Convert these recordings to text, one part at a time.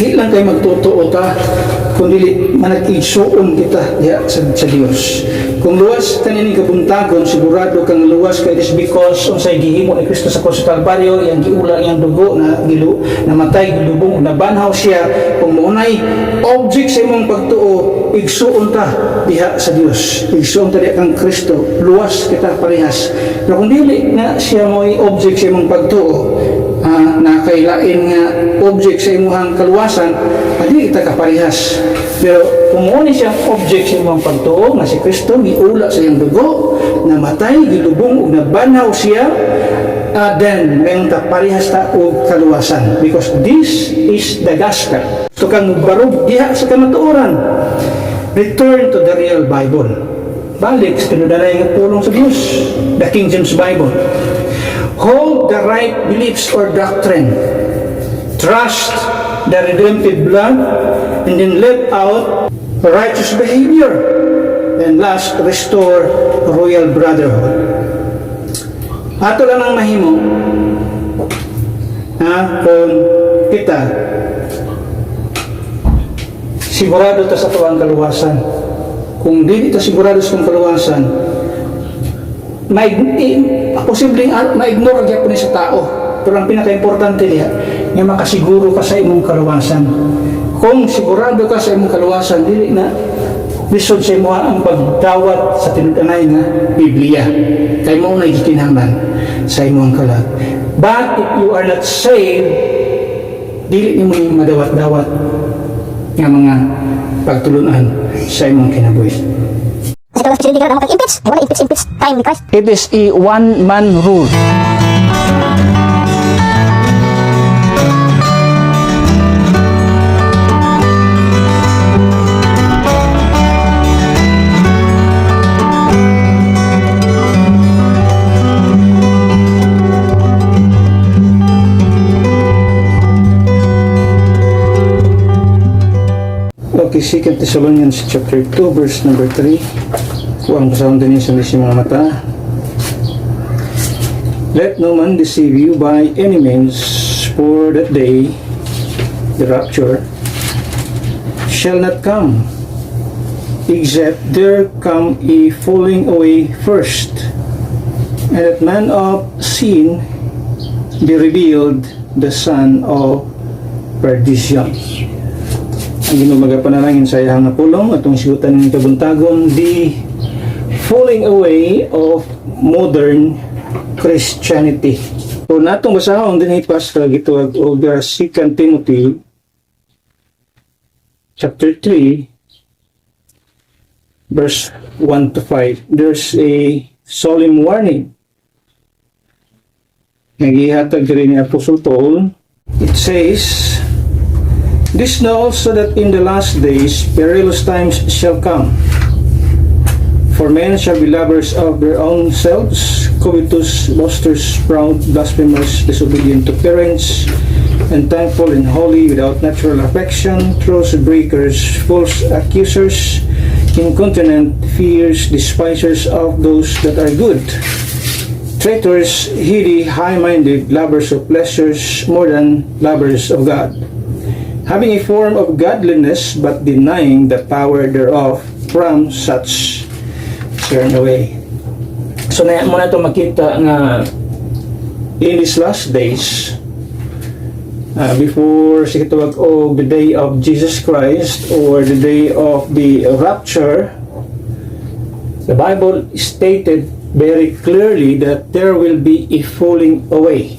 Di lang kayo magtotoo ta, kundi manag-igsuon kita sa Dios. Kung luwas kanini kabuntagon, sigurado kang luwas kay is because unsay gihimo ni Kristo sa krus sa Kalbaryo, yang giula yang dugo na namatay gilubong nabanhaw siya. Kung maunay object sa imong pagtuo, igsuon ta diha sa Dios. Igsuon ta diha kang Kristo, luwas kita parehas. Pero kung dili nga siya mo'y object sa imong pagtuo, na kailain nga object sa imong kaluwasan, hindi kita kaparehas. Pero kung muna siyang object sa imong pagtuo nga si Kristo giula sa iyang dugo, namatay, gilubong ug nabanhaw siya, then mayroon ta parehas ta og kaluwasan, because this is the gospel. So kang barog diha sa kamatuoran, return to the real Bible. Balik sa tinudalay nga pulong sa Dios, the King James Bible. Hold the right beliefs or doctrine. Trust the redemptive blood, and then live out righteous behavior. And last, restore royal brotherhood. Ato lang ang mahimo kung kita sigurado ta sa tuwang kaluwasan. Kung di ta sigurado sa kaluwasan, posibleng ma-ignore gyapon ni sa tao. Pero ang pinaka-importante diha, nga makasiguro ka sa imong kaluwasan. Kung sigurado ka sa imong kaluwasan, dili na lisod sa imo ang pagdawat sa tinud-anay nga Biblia. Kay mo na gikinahanglan sa imong kalag. But if you are not saved, dili nimo madawat-dawat nga mga pagtulunan sa imong kinabuhi. It is a one-man rule. Okay, 2 Thessalonians chapter 2 verse number 3. Kung basahon din sa mga mata. Let no man deceive you by any means, for that day, the rapture, shall not come, except there come a falling away first, and that man of sin be revealed, the son of perdition. Ang ginumaga panalangin sa iyang napulong atong sigutan ng kabuntagon, the falling away of modern Christianity. So natong basahon din ipas kagituag og 2 Timothy chapter 3 verse 1 to 5. There's a solemn warning. Nagihatag rin ni Apostle Paul. It says, "This know also that in the last days perilous times shall come. For men shall be lovers of their own selves, covetous, boasters, proud, blasphemers, disobedient to parents, unthankful and holy, without natural affection, truce breakers, false accusers, incontinent, fierce, despisers of those that are good, traitors, heady, high-minded, lovers of pleasures more than lovers of God, having a form of godliness, but denying the power thereof. From such turn away." So na mo na ito makita nga in these last days, before sa kitawag o the day of Jesus Christ or the day of the rapture, the Bible stated very clearly that there will be a falling away.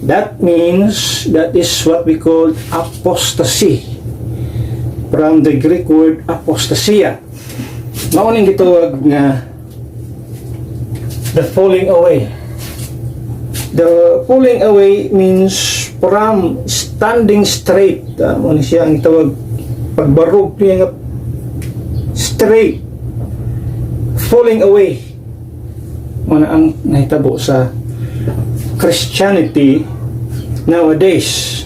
That means that is what we call apostasy, from the Greek word apostasia. Mauning gitawag nga the falling away. The falling away means from standing straight. Ano siya ang tawag pagbarog niya nga straight. Falling away. Ano ang nahitabo sa Christianity nowadays.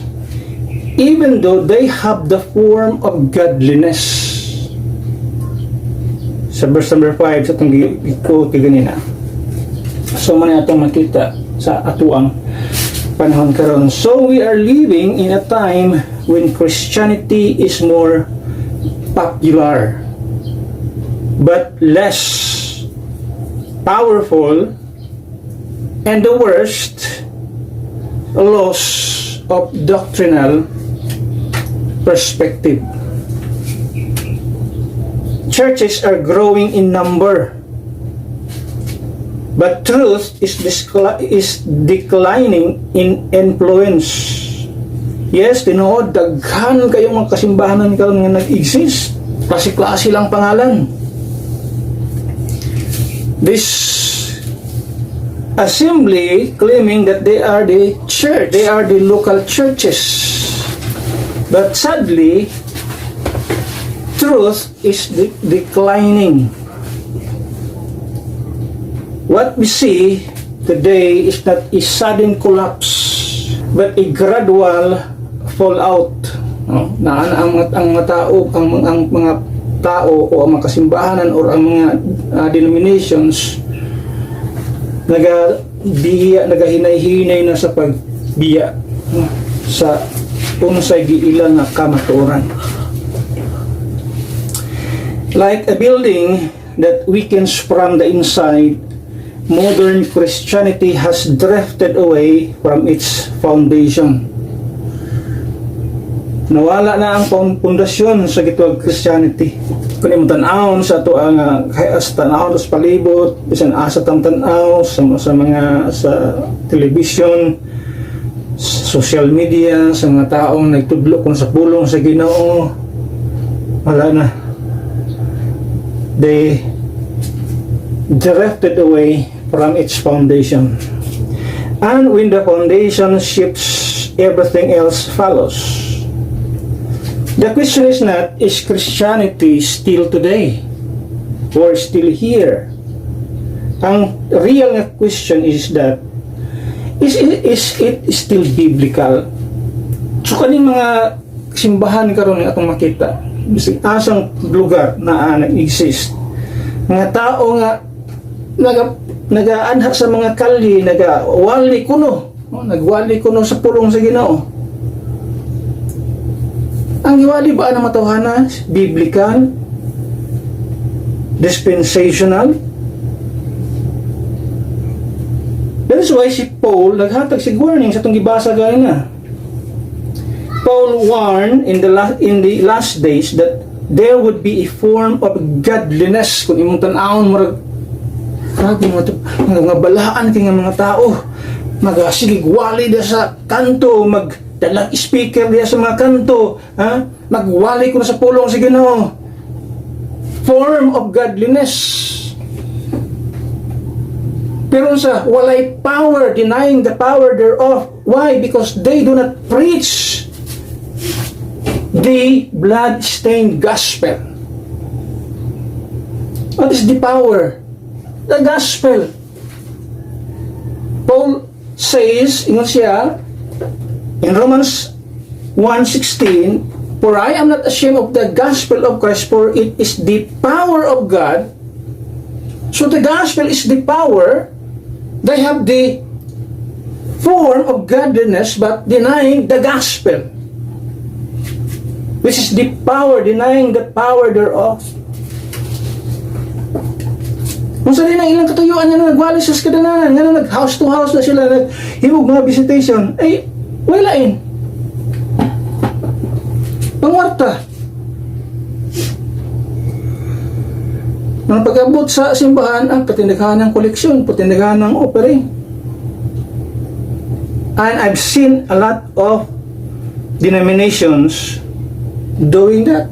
Even though they have the form of godliness. Sa verse number 5 sa itong i-quote ganina. So man atong makita sa atuang panahon karon. So we are living in a time when Christianity is more popular but less powerful, and the worst, loss of doctrinal perspective. Churches are growing in number, but truth is declining in influence. Yes, tinuod, daghan kayong mga kasimbahanan karon nga nag-exist. Klase-klase lang pangalan. This assembly claiming that they are the church, they are the local churches. But sadly, truth is declining. What we see today is not a sudden collapse, but a gradual fallout. Na ang mga tao, ang mga tao o ang mga kasimbahanan o ang mga denominations nagahinay-hinay na sa pagbiya sa unsay giila nga kamatuoran. Like a building that weakens from the inside, modern Christianity has drifted away from its foundation. Nawala na ang pundasyon sa gitwag Christianity. Kung mo tan-awon sa ato ang tanawon sa palibot, bisan asa tang tan-aw sa mga sa television, social media, sa mga taong nagtudlo kung sa pulong sa Ginoo, wala na. They drifted away from its foundation. And when the foundation shifts, everything else follows. The question is not, is Christianity still today? Or still here? Ang real question is that, is it still biblical? So kaning mga simbahan karon nga atong makita, bisig asang lugar na nag-exist, mga tao nga nagaanha sa mga kalye, nagwali kuno sa pulong sa Ginoo. Ang iwali ba ng matawhana? Biblical? Dispensational? That is why si Paul naghatag sig warning sa itong gibasa gaya na. Paul warned in the last days that there would be a form of godliness. Kung imong tan-awon mo grabe mga balaan kay nga mga tao magasigig wali dia sa kanto, magdalang speaker dia sa mga kanto, magwali ko na sa pulong sa Ginoo. Form of godliness. Pero sa walay power, denying the power thereof. Why? Because they do not preach the blood-stained gospel. What is the power? The gospel. Paul says, ingon siya, in Romans 1:16, for I am not ashamed of the gospel of Christ, for it is the power of God. So the gospel is the power. They have the form of godliness, but denying the gospel, which is the power, denying the power thereof. Kung sa rin ang ilang katuyuan nga nagwali sa kadalanan, nga nag-house to house na sila, naghimog mga visitation, ay walain. Pangwarta. Nang pag-abot sa simbahan, ang patindaghan ng koleksyon, patindaghan ng offering. And I've seen a lot of denominations doing that.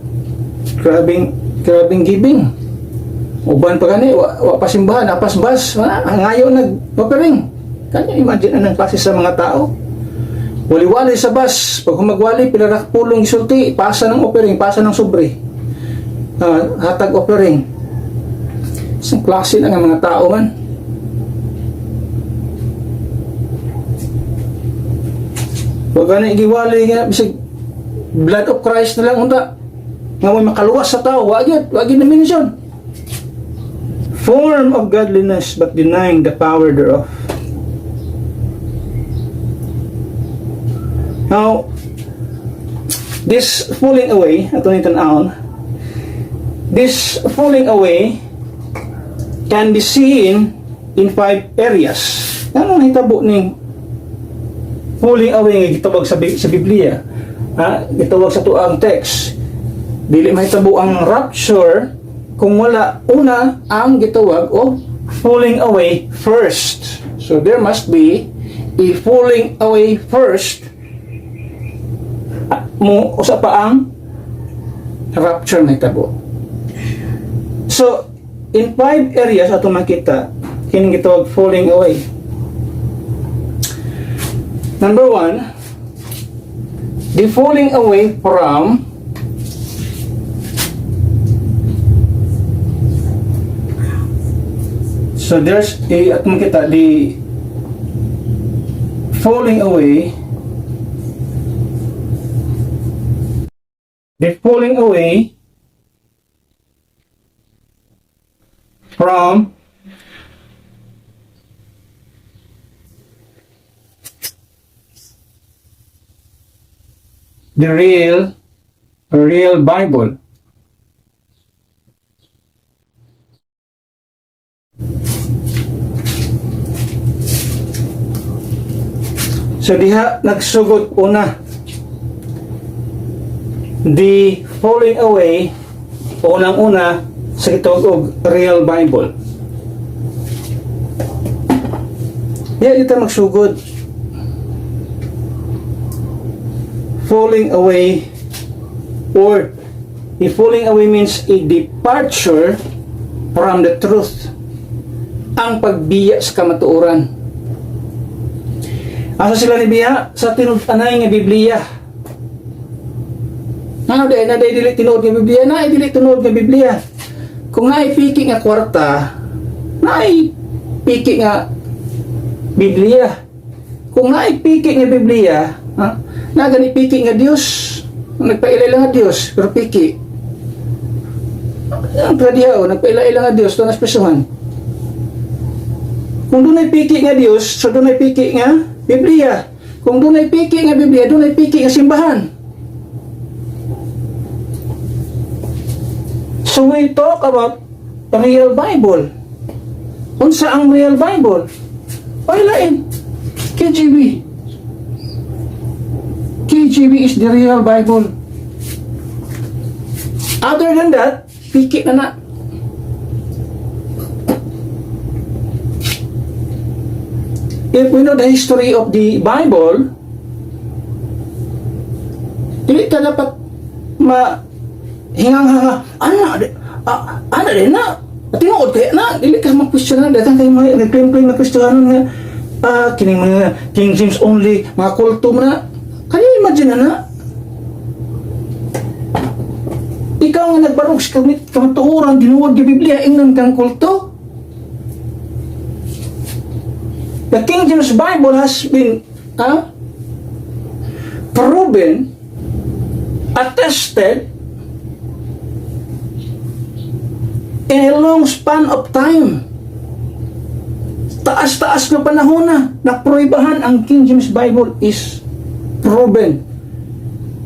Grabing giving. Uban pa gani, wa pasimbahan, apas bas, ngayon nag-offering. Kanya imagine anong klase sa mga tao. Wali-wali sa bus, pag humagwali, pilarak pulong isulti, pasa ng offering, pasa ng sobre. Hatag offering. Isang klase lang ang mga tao man. Pag gani, igiwali nga, bisig, blood of Christ na lang, unta. Nga may makaluwas sa tao, wag na mention. Form of godliness but denying the power thereof. Now, this falling away, ato ni tan-awon, this falling away can be seen in 5 areas. Ano nahitabo ni falling away nga gitawag sa Biblia? Gitawag sa tuang text. Dili mahitabo ang rapture kung wala una ang gitawag o falling away first. So there must be a falling away first mo usa pa ang rapture mahitabo. So in 5 areas ato makita kining gitawag falling away. Number 1, the falling away from so there's a at makita the falling away from the real Bible. So diha nagsugod una the falling away unang-una sa gitawag og real Bible. Diha kita magsugod falling away, or a falling away means a departure from the truth, ang pagbiya sa kamatuoran. Asa sila ni biya? Sa tinud-anay nga Biblia. Naday dili tinuod nga Biblia, naay dili tinuod nga Biblia. Kung naay piki nga kwarta, naay piki nga Biblia. Kung naay piki nga Biblia, na gani piki nga Dios, nagpailay lang nga Dios, pero piki. Ang tradihao, nagpailay lang nga Dios, ito na espesyuhan. Kung doon ay piki nga Dios, so doon ay piki nga Biblia. Kung doon ay piki nga Biblia, doon ay piki nga simbahan. So we talk about the real Bible. Unsa ang real Bible? Pailain, KJV. KJV is the real Bible. Other than that, piki na. If we know the history of the Bible, dili ka dapat hingang-hanga, ana din na, tinuod kaya na, dili ka mag-questionan, dagang kayo nag-claim-claim na questionan nga, kining mga King James only, mga kulto mo na, kaya imagine na, ikaw nga nagbarog sa kamatuoran, ginuwag yung Biblia, ingnan kang kulto. The King James Bible has been proven, attested, in a long span of time. Taas-taas na panahon na proibahan ang King James Bible is proven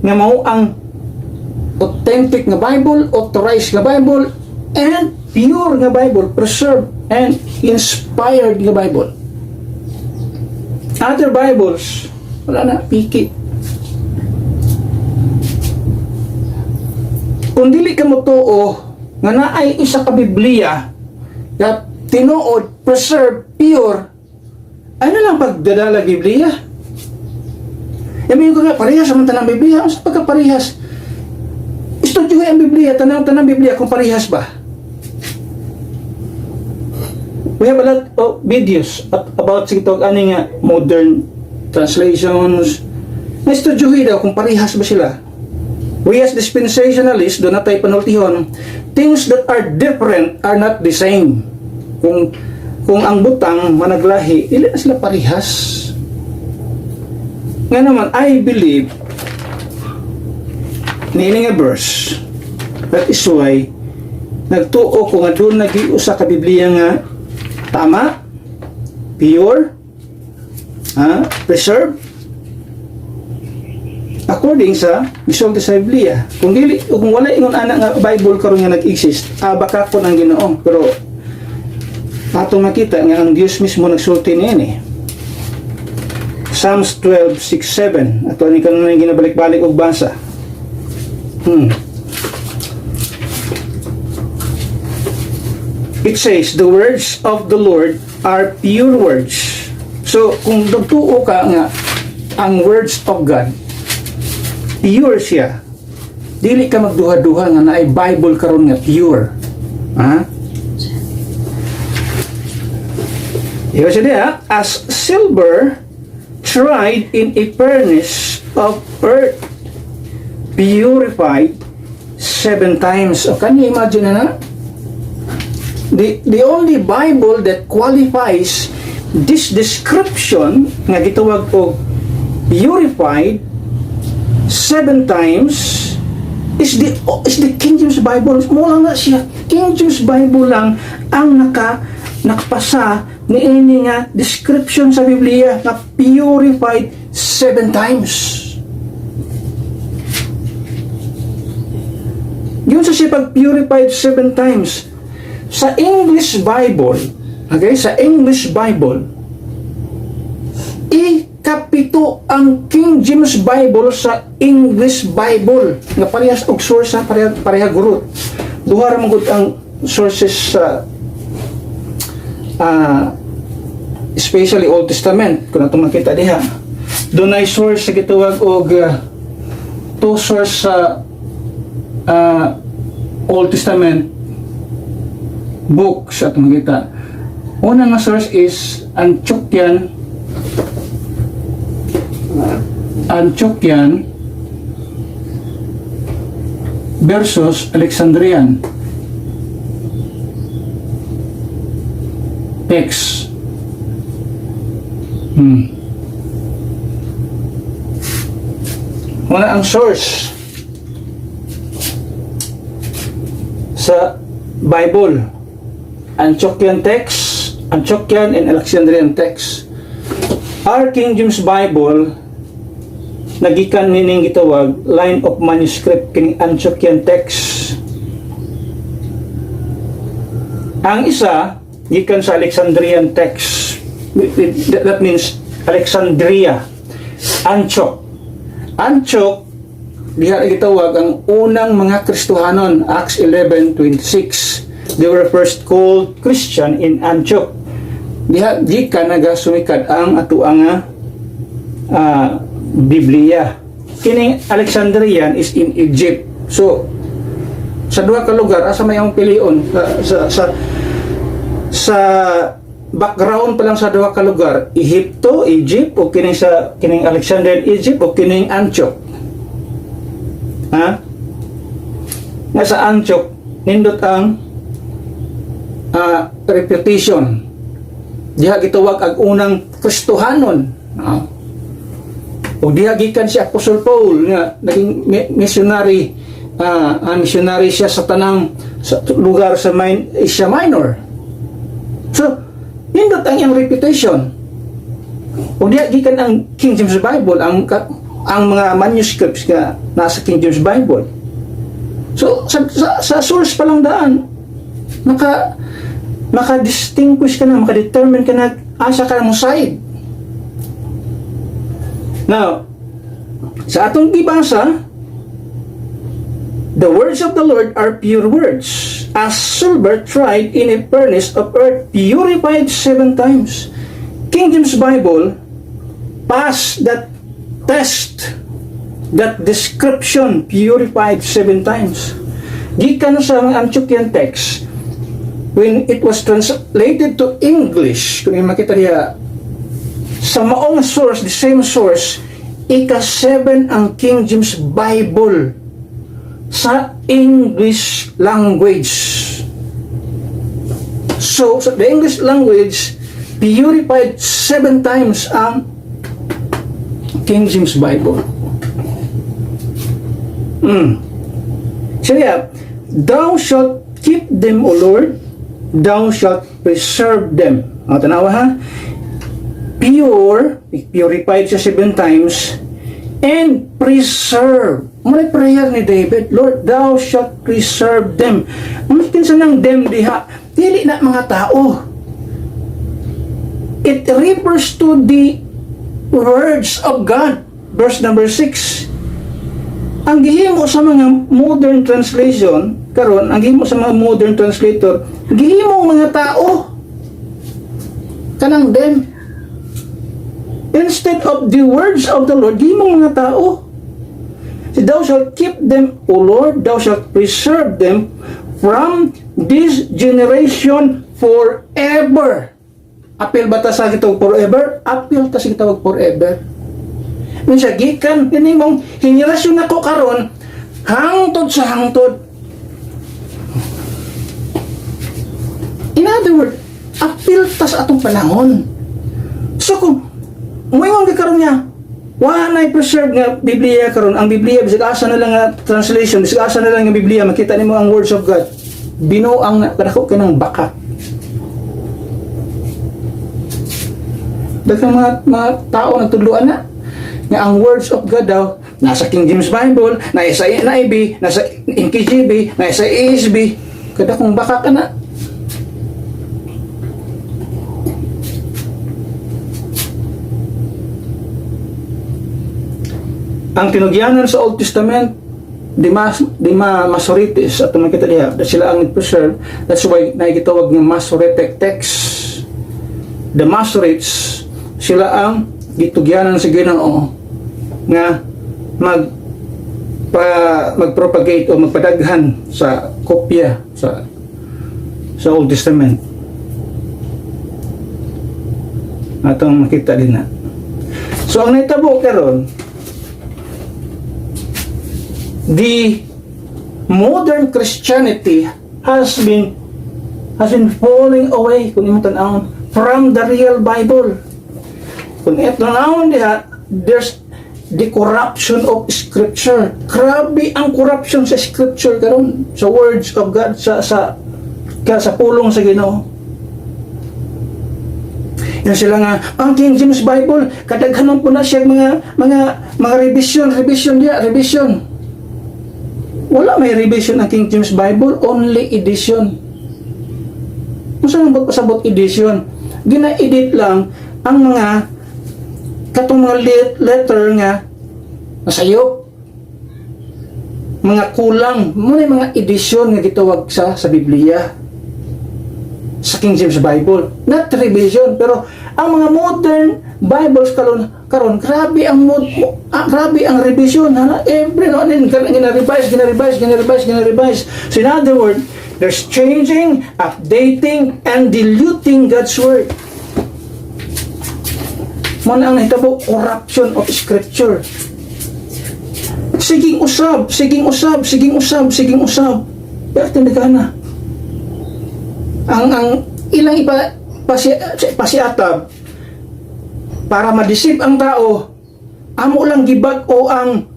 nga mao ang authentic nga Bible, authorized nga Bible, and pure nga Bible, preserved and inspired nga Bible. Other Bibles, wala na, piki. Kung dili ka mo tuo nga naay isa ka Biblia na tinuod, preserved, pure, ano lang pagdadala Biblia? Yamin ko nga, parehas naman tanang Biblia. Ang sa pagkaparehas, estudyuhin ang Biblia, tanang Biblia kung parehas ba. We have a lot of videos about sigitog ani nga modern translations. Na estudyuhin daw kung parehas ba sila. We as dispensationalists do not tayo panultihon, things that are different are not the same. Kung ang butang managlahi, dili na sila parehas. Nga naman, I believe niini nga verse, that is why nagtuo ko nga doon nag-iusa ka Biblia nga tama, pure, preserved, according sa gisulti sa Biblia. Kung wala ingon ana nga Bible karon nga nag-exist, baka ko ng Ginoo. Pero atong nakita nga ang Dios mismo nagsulti niyan eh. Psalms 12:6-7. Ato ni kanang ginabalik-balik og basa. It says, the words of the Lord are pure words. So, kung nagtuo ka nga ang words of God, pure siya. Dili ka magduha-duha nga naay Bible karon nga pure. Ha? Iba siya diya, as silver tried in a furnace of earth, purified 7 times. O, can you imagine na? The only Bible that qualifies this description nga gitawag og purified 7 times is the King James Bible. Mo lang na siya. King James Bible lang ang nakapasa ni ini nga description sa Biblia na purified 7 times. Yun sa siya pag purified 7 times. Sa English Bible, okay, sa English Bible, ikapito ang King James Bible sa English Bible nga parehas og source sa pareha gurut. Duha ra magud ang sources sa especially Old Testament kung atong makita diha. Dunay source sa gitawag og two source sa Old Testament book sa atong makita. Una nga source is Antiochian versus Alexandrian text. Una ang source sa Bible, Antiochian text, Antiochian and Alexandrian text. Our King James Bible nagikan nining gitawag line of manuscript kining Antiochian text. Ang isa gikan sa Alexandrian text. That means Alexandria, Antioch. Antioch diha gitawag ang unang mga Kristohanon, Acts 11:26. They were first called Christian in Antioch. Diha gikan nagasumikad ang atuang Biblia. Kining Alexandrian is in Egypt. So sa duha ka lugar asa may ang pilion sa background pa lang sa duha ka lugar, Egypto, Egypt o kining Alexandrian Egypt o kining Antioch. Ha? Nga sa Antioch nindot ang reputation. Diha gitawag ang unang Kristohanon. O diha gikan si Apostle Paul nga naging missionary, missionary siya sa tanang sa lugar sa Asia Minor. So, nindot ang iyang reputation. O diha gikan ang King James Bible, ang mga manuscripts nga nasa King James Bible. So, sa source pa lang daan, maka-distinguish ka na, maka-determine ka na, asa ka na mo side. Now, sa atong gibasa, the words of the Lord are pure words, as silver tried in a furnace of earth, purified 7 times. King James Bible passed that test, that description, purified 7 times. Gikan sa mga Antiochian text, when it was translated to English, kung makita niya, sa maong source, the same source, ika-7 ang King James Bible sa English language. So, sa the English language, purified 7 times ang King James Bible. So yeah, thou shalt keep them, O Lord, thou shalt preserve them. Tanawa ha? Purified siya 7 times, and preserve. Muna prayer ni David, Lord, thou shalt preserve them. Muna sa ng them diha, dili na mga tao. It refers to the words of God. Verse number 6. Ang gihimo sa mga modern translation, karon ang gihimo sa mga modern translator, gihimo mga tao. Kanang them. Instead of the words of the Lord, gihimo mga tao. Thou shalt keep them, O Lord, thou shalt preserve them from this generation forever. Apil ba ta sa kitawag forever? Apil ta sa kitawag forever. Minsa gikan kini mong henerasyon nako karon hangtod sa hangtod. In other words, apil ta sa atong panahon. So kung moingon karon niya, wa na preserve nga Biblia karon, ang Biblia bisag asa na lang nga translation, bisag asa na lang nga Biblia, makita nimo ang words of God. Binuang na kadako kanang baka. Daghang mga tao nagtudloan na nga ang words of God daw nasa King James Bible, nasa NIV, nasa NKJV, nasa ESV, kada kung baka ka na. Ang tinugyanan sa Old Testament, di Masoretes, at makita diha, sila ang preserve. That's why nakikitawag ng Masoretic text. The Masoretes, sila ang gitugyanan sa Ginoo nga magpropagate o magpadaghan sa kopya sa Old Testament. Atong makita din na. So ang naitabo karon, the modern Christianity has been falling away, kung imong tan-awon, from the real Bible. Kung tan-awon diha, there's the corruption of Scripture. Grabe ang corruption sa Scripture karon, sa words of God, sa pulong sa Ginoo. Yan sila nga, ang King James Bible, kadaghanon po na siya mga revision dia, revision. Wala may revision ang King James Bible, only edition. Kung saan ang pasabot edition? Gina-edit lang ang mga katong mga letter nga nasayop, mga kulang, muna mga edisyon nga gitawag sa Biblia, sa King James Bible, not revision. Pero ang mga modern Bibles karon grabe ang grabe ang revision, every no and gina-revise. So in other words, there's changing, updating, and diluting God's word. Muna ang nahitabo, corruption of Scripture. Siging usab. Pero tindagan na. Ang ilang pasiatab para ma-deceive ang tao, amo lang gibag o ang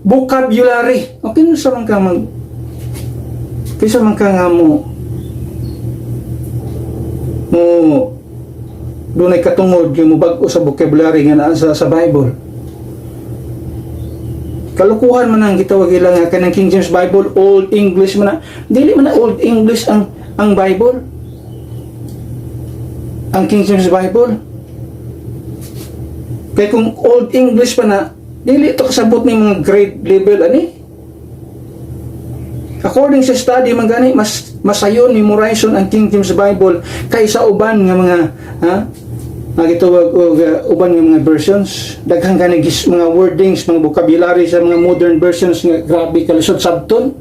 vocabulary. Okay, kisa man ka nga mo dunay katungod yung mubag-o sa vocabulary nga naa sa Bible. Kalukuhan man ang gitawag ila nga kanang King James Bible, Old English man na. Dili man na Old English ang Bible. Ang King James Bible. Kaya kung Old English pa na, dili ito kasabot ng mga grade level ani. According sa study man gani, mas masayon memorization ang King James Bible kaysa uban nga mga gitawag og uban nga mga versions. Daghang gani mga wordings, mga vocabulary sa mga modern versions nga grabe kalisod sabton.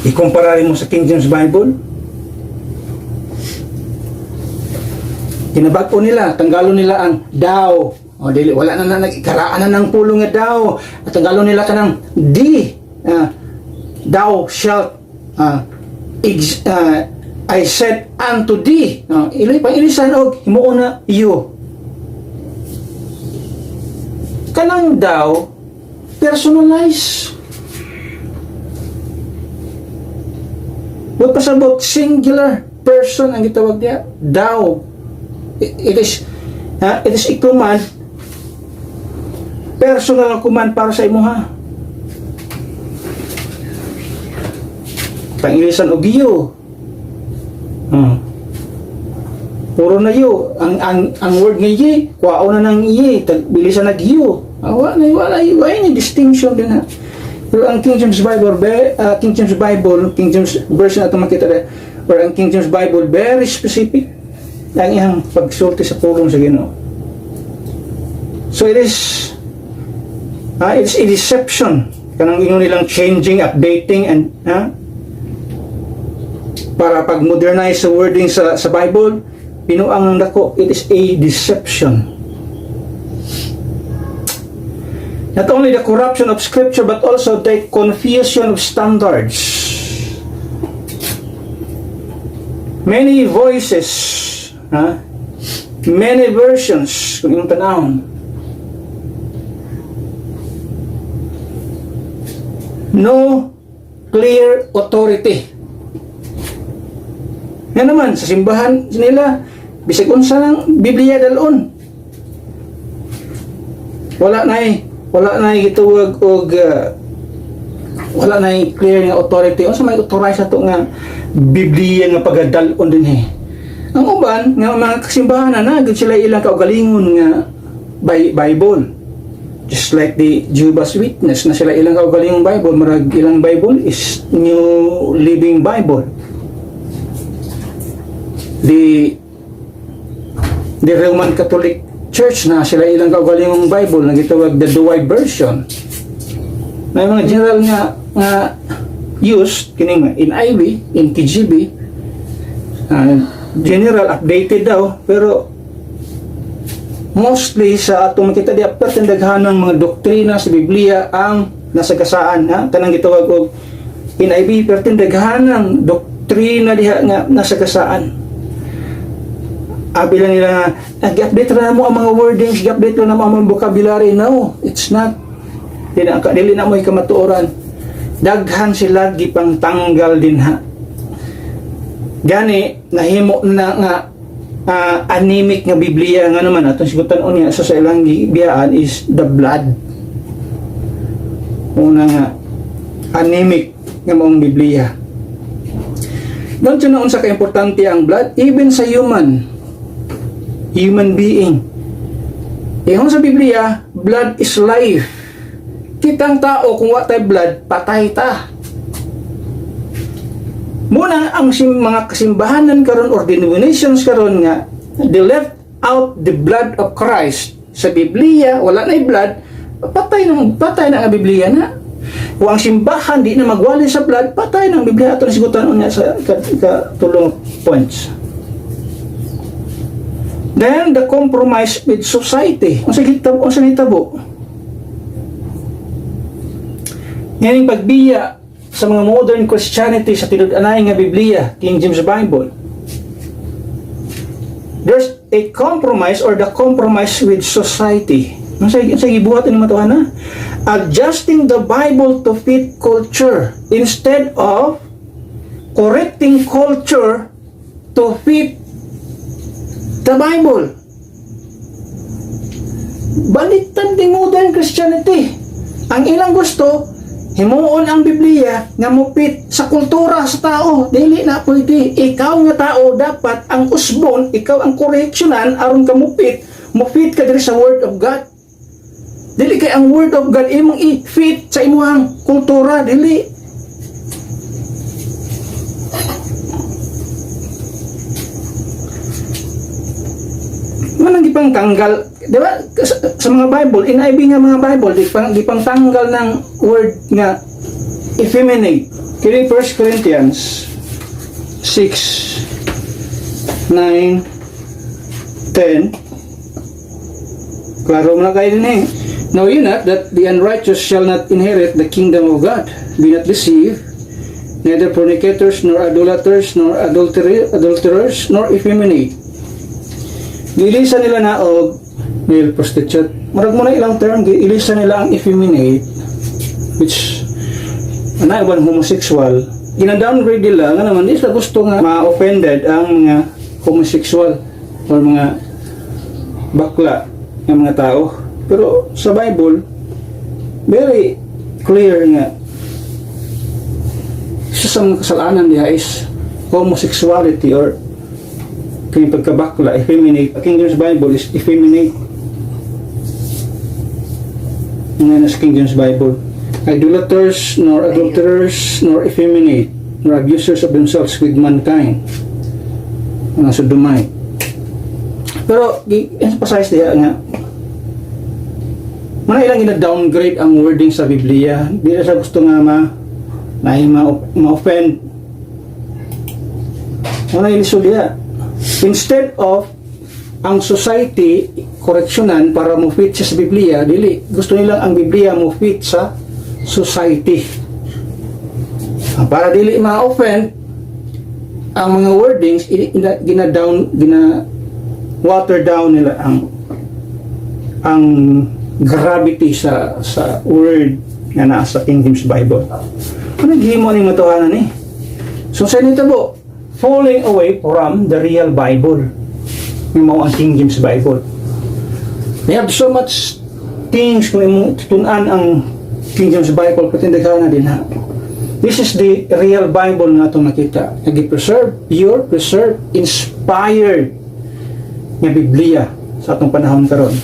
Ikumpara mo sa King James Bible. Kinabag-o nila, tanggalon nila ang thou. O dili wala na nagkaraan na ng pulong nga thou. At tanggalon nila kanang di. Thou shalt I said unto thee. Iloy pang ilisan og himuon na you. Kanang thou personalize. Huwag pasabot singular person ang gitawag niya. Thou. It is a command personal command para sa imo ha. Pangilisan og giyo. Puro na yo. Ang word nga yi, kuwao na ng yi, bilisan na giyo. Wala ni distinction din ha. Pero ang King James Bible, King James Version ato makita rin, or ang King James Bible, very specific ang iyang pagsulti sa pulong sa Ginoo. So it's a deception. Kanang ingon nilang changing, updating, and para pag-modernize sa wording sa Bible, pinuang dako, it is a deception. Not only the corruption of Scripture, but also the confusion of standards. Many voices, many versions, kung yung tanahon. No clear authority. Yan naman, sa simbahan nila, bisag unsa ng Biblia dalon. Wala na gituwag og wala na clear nga authority. Unsa may authorize ato nga Biblia nga pagadalon dinhi. Ang uban nga mga kasimbahan na gid sila ilang kaugalingon nga Bible. Just like the Jehovah's Witness na sila ilang kaugalingong Bible, marag ilang Bible is New Living Bible. The Roman Catholic Church na sila ilang kaugalingong Bible na gitawag the Douay version. May mga general nga used kining NIV, in KJV, general updated daw, pero mostly sa atong makita di apert daghanang mga doktrina sa Biblia ang nasagasaan kanang gitawag og NIV, pero daghanang doktrina diha nga nasagasaan. Abi lang nila nag-update na mo ang mga wordings, nag-update na mo ang mga vocabulary. No, it's not. Dili na mo ikamatuoran. Daghan sila gipang tanggal din ha. Gani nahimo na nga anemic nga Biblia nga naman atong sigutan unya sa ilang gibiyaan is the blood. Una nga anemic nga mong Biblia. Doon siya noon sa kaimportante ang blood, even sa human being. Ihon sa Biblia, blood is life. Kitang tao, kung wa tay blood, patay ta. Muna ang mga kasimbahanan karon or denominations karon nga, they left out the blood of Christ. Sa Biblia, wala na blood, patay na ang Biblia na. Kung ang simbahan di na magwali sa blood, patay na ang Biblia. Ito na sigutan niya sa katulong points. Then, the compromise with society. Ang nitabo. Ngayon pagbiya sa mga modern Christianity sa tinud-anay nga Biblia, King James Bible. There's a compromise or the compromise with society. Ang sa gibuhat ni matuhan adjusting the Bible to fit culture instead of correcting culture to fit the Bible. Baliktad ng modern Christianity. Ang ilang gusto, himuon ang Biblia nga mupit sa kultura sa tao. Dili na pwede. Ikaw nga tao, dapat ang usbon, ikaw ang correctionan, aron ka mupit ka diri sa Word of God. Dili kay ang Word of God imong i-fit sa imuhang kultura. Dili. Manang gipang tanggal, di ba? Sa mga Bible, NIV nga mga Bible, gipang tanggal ng word nga effeminate. Kini 1 Corinthians 6, 9, 10. Klaro mo na kayo din eh. Know you not that the unrighteous shall not inherit the kingdom of God? Be not deceived, neither fornicators, nor idolaters, nor adulterers, nor effeminate. Gilisan nila na og male prostitute. Marag mo na ilang term, gilisan nila ang effeminate, which anaiban homosexual. Gina-downgrade nila nga naman, di sila gusto nga ma-offended ang mga homosexual or mga bakla ng mga tao. Pero sa Bible, very clear nga isa sa mga kasalanan niya is homosexuality or kanyang pagkabakla, effeminate. King James Bible is effeminate. Ngayon sa King James Bible, idolaters, nor adulterers, nor effeminate, nor abusers of themselves with mankind. Mga sodomite. Pero, emphasize diya nga, ilang gina-downgrade ang wording sa Biblia. Di na siya gusto nga ma-offend. Ilisod diya. Instead of ang society correctionan para mo fit siya sa Biblia, dili. Gusto nilang ang Biblia mo fit sa society. Para dili ma-offend, ang mga wordings, water down nila ang gravity sa word nga nasa King James Bible. Ano gihimo ni matuhanan ni? So sa nito po, falling away from the real Bible. Yung mga ang King James Bible. They have so much things kung imong tutunan ang King James Bible, patindaghan na din ha. This is the real Bible nga itong nakita. Nag-preserve, pure, preserved, inspired nga Biblia sa atong panahon karon.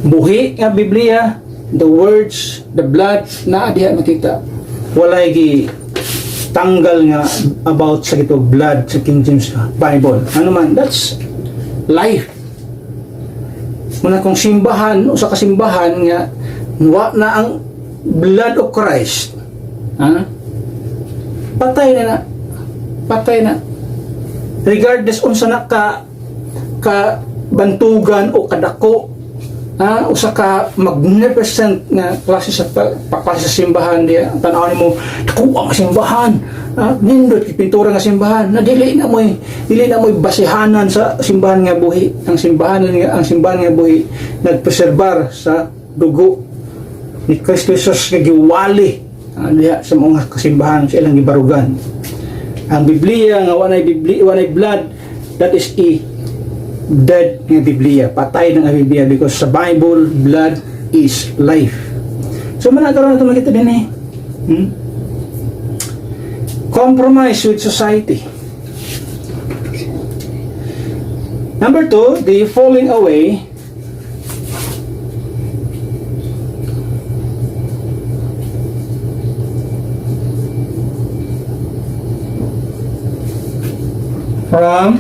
Buhi nga Biblia, the words, the blood, na diha makita. Walay gi tanggal nga about sa ito blood sa King James Bible. Ano man, that's life. Muna kung simbahan o sa kasimbahan nga na ang blood of Christ, patay na regardless unsa na ka bantugan o kadako, usa ka magnificent nga klase sa klase sa simbahan diya. Tan-awon mo dako ang simbahan, nindot pintura nga simbahan na dili na moy basihanan sa simbahan nga buhi. Ang simbahan nga buhi nagpreserbar sa dugo ni Kristo Jesus nga giwali diha sa mga kasimbahan sa ilang gibarugan. Ang Biblia nga wanay blood, that is dead nga Biblia, patay ng Biblia, because sa Bible blood is life. So managaroon na ito makita din compromise with society. Number 2, the falling away from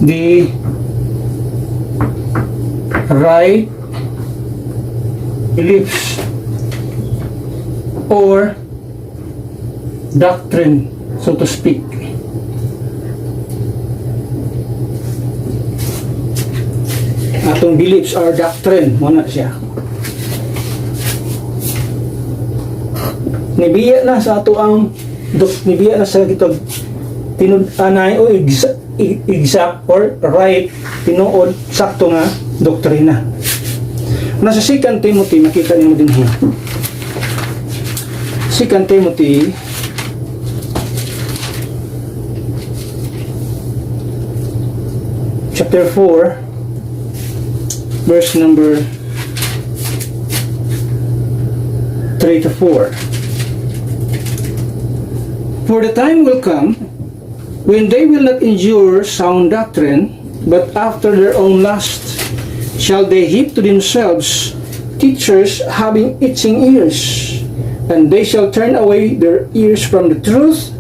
the right beliefs or doctrine, so to speak. Atong beliefs or doctrine, muna siya. Nibiya na sa ato ang nibiya na sa kitog tinud-anay o exact or right tinuod sakto nga doktrina. Nasa 2 Timothy makita niyo din here. 2 Timothy chapter 4 verse number 3 to 4. For the time will come when they will not endure sound doctrine, but after their own lust shall they heap to themselves teachers having itching ears, and they shall turn away their ears from the truth,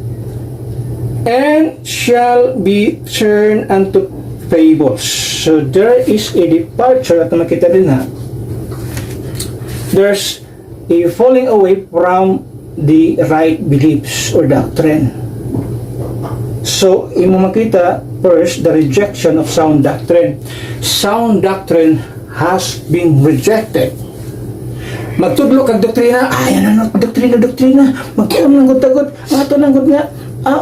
and shall be turned unto fables. So there is a departure at makita din ha. There's a falling away from the right beliefs or doctrine. So, imo makita first the rejection of sound doctrine. Sound doctrine has been rejected. Magtudlo kag doktrina, yan doktrina. Magkiam ng gud-tagod, ato nang gud nga.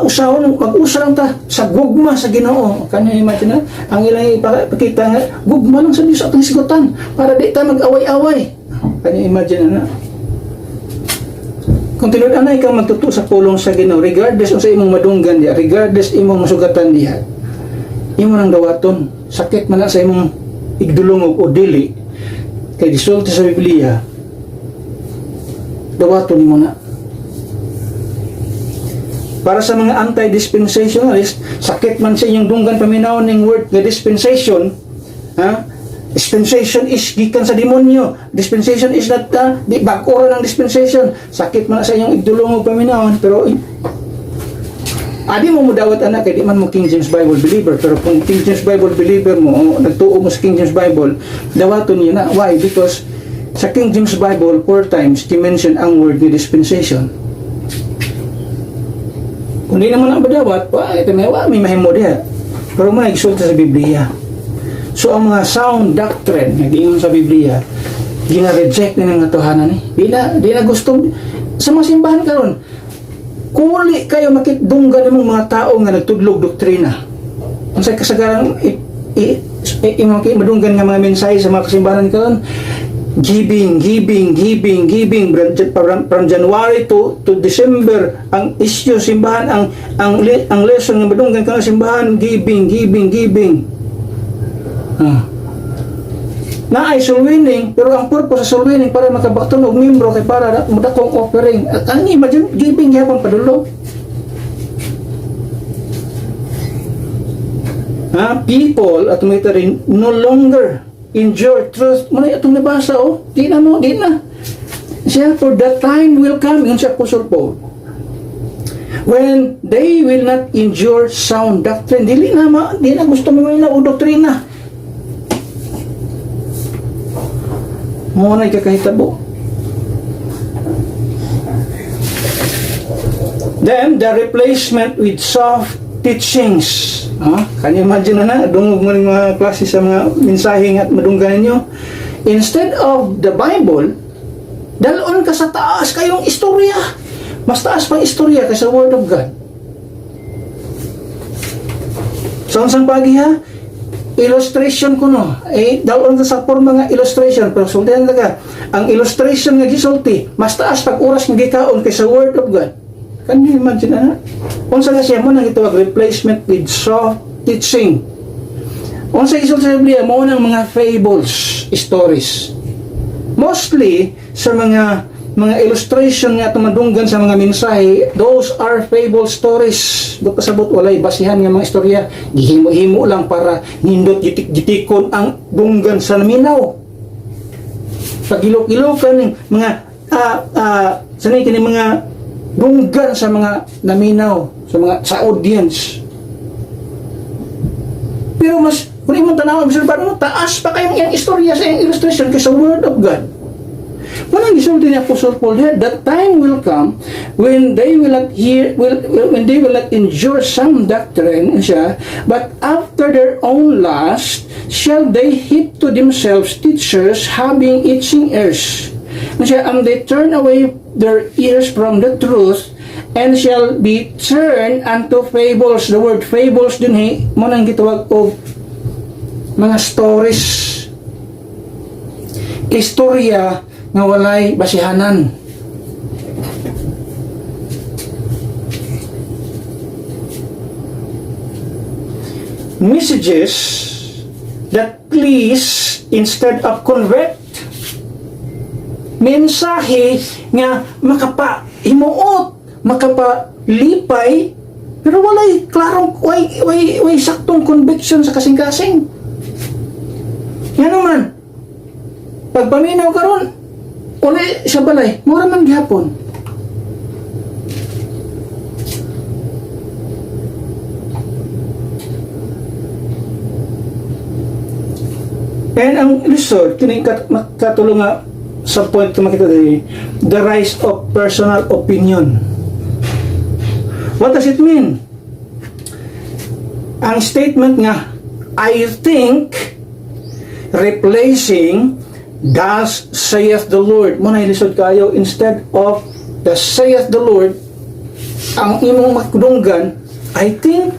Usawon mag-usa lang ta sa gugma sa Ginoo. Kanya imagine ang ilang ipakita nga gugma lang sa Dios atong sigutan para di ta mag-away-away. Kanya imagine na. Kung tinud-anay kang magtuto sa pulong sa Ginoo, regardless o sa imong madunggan diya, regardless imong masugatan diya, imo nang dawaton. Sakit man na sa imong igdulungog o dili, kay gisulti sa Biblia, dawaton mo na. Para sa mga anti-dispensationalist, sakit man sa inyong dunggan paminaw ng word nga dispensation, ha? Dispensation is gikan sa demonyo. Dispensation is not di bag-ora ng dispensation. Sakit man sa inyong igdulungog paminawon, pero adi mo mudawat anak kay di man mo King James Bible believer, pero kung King James Bible believer mo o nagtuo mo sa King James Bible, dawaton niyo na. Why? Because sa King James Bible 4 times di-mention ang word ni dispensation. Kung di naman ang badawat, ito may mahimo diha. Pero mo nagsulti sa Biblia. So ang mga sound doctrine nag-ingon sa Biblia, gina-reject na ng atohanan ni. Di na gusto sa mga simbahan karon. Kuli kayo makitdunggan ng mga tao nga nagtudlog doktrina. Ang sa kasagaran madunggan nga mga mensahe sa mga kasimbahan karon, giving from January to December ang issue simbahan, ang lesson nga madunggan ka simbahan, giving. Na ay soul winning, pero ang purpose sa soul winning para makabakton og membro kay para mudakong offering. Ang imagine giving gyapon padulong. People at rin no longer endure truth. Muna itong nabasa di na. Siya, for that time will come, yun si Apostle Paul, when they will not endure sound doctrine. Di na gusto mo na o doktrina. Muna ikakahitabo. Then, the replacement with soft teachings. Can you imagine dungog mo ng mga klase sa mga mensaheng at madunggan ninyo? Instead of the Bible, dalon ka sa taas kayong istorya. Mas taas pang istorya kaysa Word of God. So, ang pagi illustration ko dalon ka sa forma nga illustration, pero sultihan ka, ang illustration nga gisulti, mas taas pag oras nga gikaon kaysa Word of God. Can you imagine unsa nga siya mo nang itawag replacement with soft teaching. Unsa isul sa Biblia mo ng mga fables, stories. Mostly sa mga illustration nga tumadunggan sa mga mensahe, those are fable stories. Do pasabot walay basihan nga mga istorya, gihimo-himo lang para nindot gitik-gitikon ang dunggan sa naminaw. Pagilok-ilokan ng mga sanay kini mga dunggan sa mga naminaw, sa audience. Pero mas kung imong tanaw obserbahan mo, taas pa kayong iyang istorya sa iyang illustration kaysa Word of God. Walang gisulti ni Apostle Paul here, that time will come when they will not endure some doctrine siya, but after their own lust shall they heap to themselves teachers having itching ears. And they turn away their ears from the truth and shall be turned unto fables. The word fables din mo nang gitawag og mga stories, istorya nga walay basihanan. Messages that please instead of convert. Mensahe nga makapahimuot, makapalipay, pero walay klarong way saktong conviction sa kasing-kasing. Yan naman, pagpaminaw karon, uli sa balay, mura man gihapon. And ang result, kining katulong nga sa point ko makita dito, the rise of personal opinion. What does it mean? Ang statement nga, I think, replacing thus saith the Lord. Muna ilisod kayo, instead of the saith the Lord, ang imong makudunggan, I think.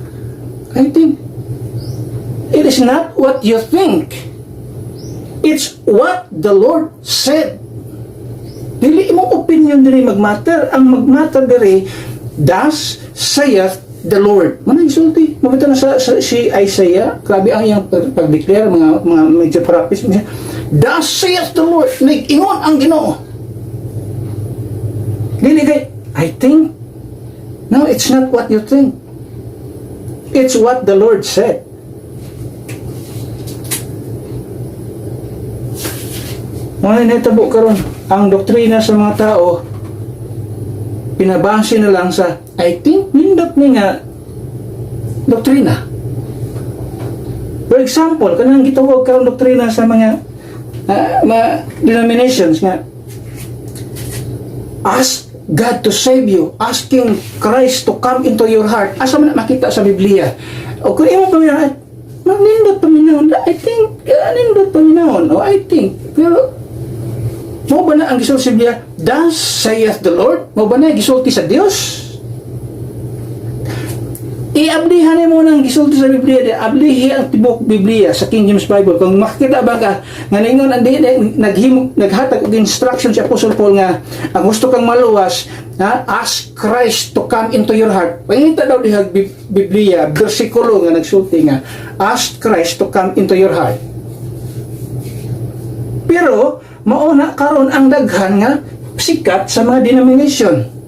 It is not what you think. It's what the Lord said. Dili imong opinion diri magmatter. Ang magmatter diri, thus saith the Lord. Manang isulti. Mabita na sa si Isaiah, grabe ang iyang pag-declare, mga medyo parapis. Thus saith the Lord. Nag-ingon ang Ginoo. Dili kay, I think. No, it's not what you think. It's what the Lord said. Mga netabo karon, ang doktrina sa mga tao pinabase na lang sa I think nindot ni nga doktrina. For example, kanang gitawag karon doktrina sa mga denominations nga ask God to save you, asking Christ to come into your heart. Asa man makita sa Biblia? O kung imo paminaw, nindot paminaw, I think nindot paminaw, o I think, pero mo ba na ang gisulti sa Biblia? Thus saith the Lord? Mo ba na gisulti sa Dios? I-ablihan mo nang gisulti sa Biblia. Ablihi ang tibok Biblia sa King James Bible. Kung makita ba ka, nga ningon ang naghatag og instruction si Apostle Paul nga, ang gusto kang maluwas, ask Christ to come into your heart. Pangita daw dihag Biblia, bersikulo nga nagsulti nga, ask Christ to come into your heart. Pero, mauna karon ang daghan nga sikat sa mga denomination.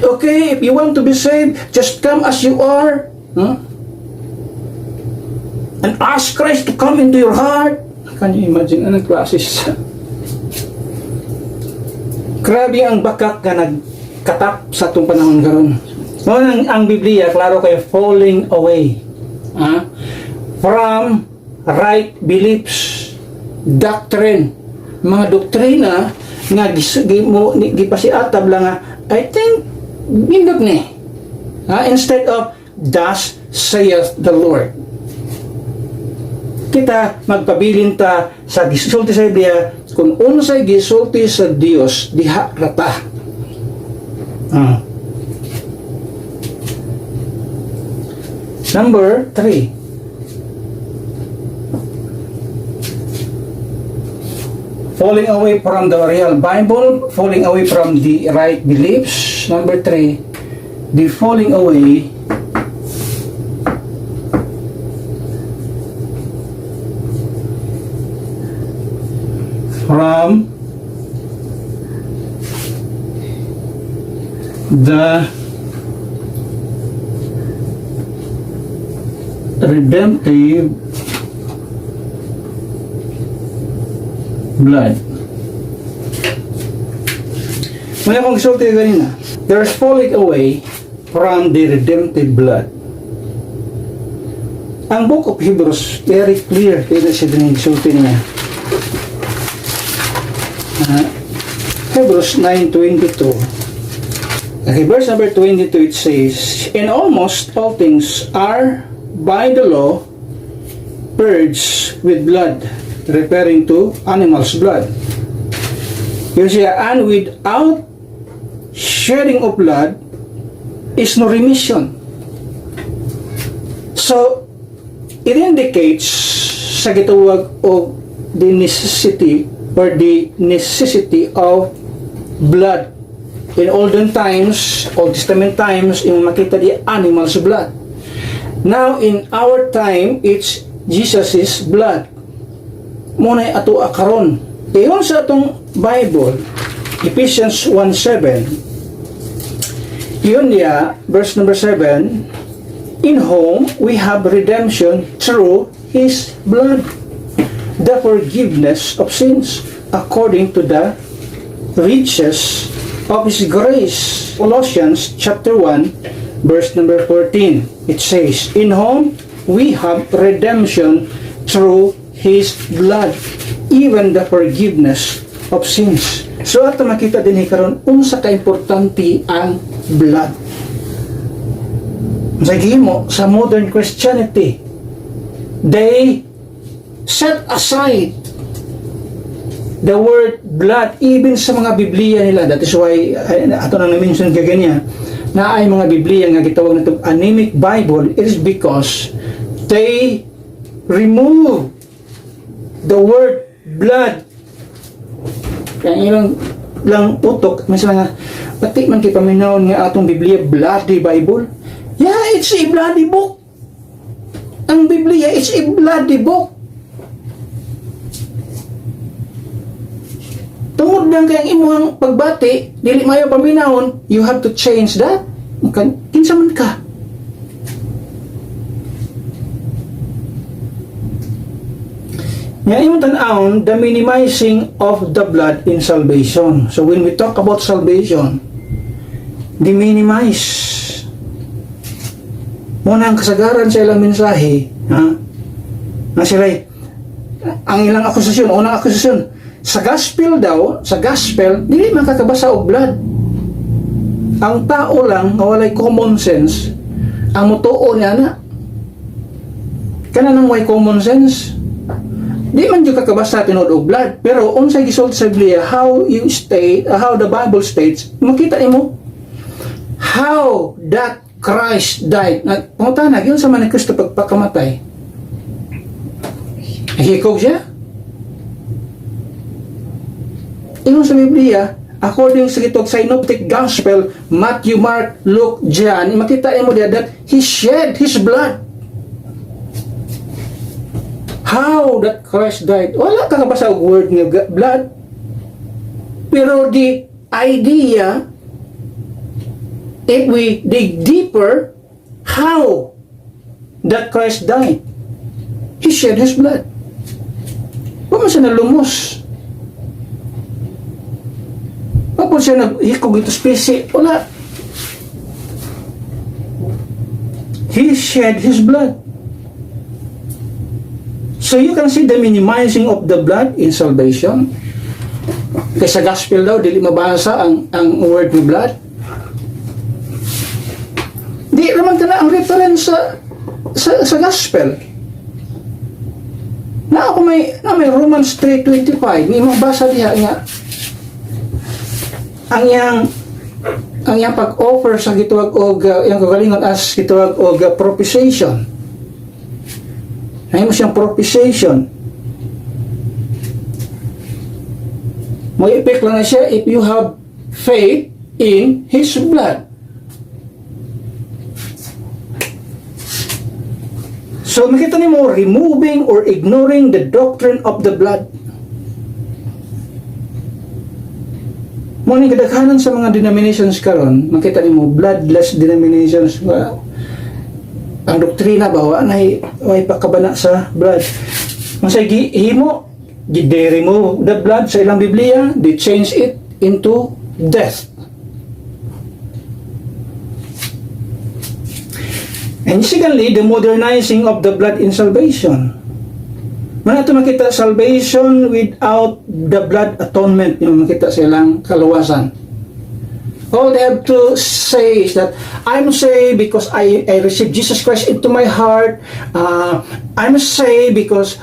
Okay, if you want to be saved, just come as you are. And ask Christ to come into your heart. Can you imagine anong klases? Grabe ang bakak nga nagkatap sa itong panahon karon. Ang Biblia, klaro kayo, falling away from right beliefs, doctrine, mga doktrina nga gipasiatab lang nga I think nindot ni instead of thus saith the Lord. Kita magpabilin ta sa gisulti sa Biblia kung unsay gisulti sa Dios diha rata. Number 3, falling away from the real Bible, falling away from the right beliefs. Number 3, the falling away from the redemptive blood. May akong gisulti ganina. There's falling away from the redemptive blood. Ang book of Hebrews, very clear kaya siya din gisulti niya. Hebrews 9:22. Okay, verse number 22, it says, "And almost all things are by the law purged with blood," referring to animals' blood. You see, and without shedding of blood is no remission. So, it indicates sa gitawag of the necessity of blood. In olden times, Old Testament times, yung makita di animals' blood. Now, in our time, it's Jesus' blood. Muna ato akaron. Iyon sa atong Bible, Ephesians 1:7. Yun niya, verse number 7, "In whom we have redemption through His blood, the forgiveness of sins, according to the riches of His grace." Colossians chapter 1, verse number 14. It says, "In whom we have redemption through His blood, even the forgiveness of sins." So ato makita din karon unsa ka importante ang blood. Sa gihimo sa modern Christianity, they set aside the word blood even sa mga Biblia nila. That is why ato nang na-mention kaganya na ay mga Biblia nga gitawag nato anemic Bible. It is because they remove the word blood Kaya ilang lang utok, minsan nga, pati man kay paminawon nga atong Biblia, bloody Bible. Yeah, it's a bloody book. Ang Biblia, it's a bloody book. Tungod lang kayang imuhang pagbati, dili mayo paminawon, you have to change that. Kinsa man ka. Nga imong tan-awon, the minimizing of the blood in salvation. So when we talk about salvation, di-minimize. Muna ang kasagaran sa ilang mensahe, ha? Na sila, ang ilang akusasyon, unang akusasyon, sa gospel daw, sa gospel, dili makakabasa og blood. Ang tao lang, nga walay common sense, ang mutuo niya na, kanang way common sense, di man jud kakabasa tinud og blood, pero unsay gisulti sa Biblia, how you state, how the Bible states, makita nimo how that Christ died. Pangutanag yun sa man ni Kristo pagpakamatay. Hikog siya. Ingon sa Biblia, according sa gitog synoptic gospel, Matthew, Mark, Luke, John, makita nimo diya that he shed his blood. How that Christ died. Wala kang kabasa og word nga blood. Pero the idea, if we dig deeper, how that Christ died. He shed his blood. Wala siya nalumos. Wala siya naghikog ito spesi. Wala. He shed his blood. So you can see the minimizing of the blood in salvation. Kasi sa gospel daw, dili mabasa ang word ng blood. Di naman ka na ang reference sa gospel. Na ako may Romans 3:25, may mabasa diha nga ang yang pag-offer sa gituwag og yang kagalingon as gituwag og propitiation. Ay mo siyang propitiation. Mo ipik lang na siya if you have faith in His blood. So makita nimo removing or ignoring the doctrine of the blood. Mo ni kadaghanan sa mga denominations karon, makita nimo bloodless denominations. Ang doktrina ba way pakabana sa blood. Masay gihimo, gi-remove the blood sa ilang Biblia, they change it into death. And secondly, the modernizing of the blood in salvation. Mana ito makita salvation without the blood atonement, yung makita silang kaluwasan. All they have to say is that I'm saved because I received Jesus Christ into my heart. I'm saved because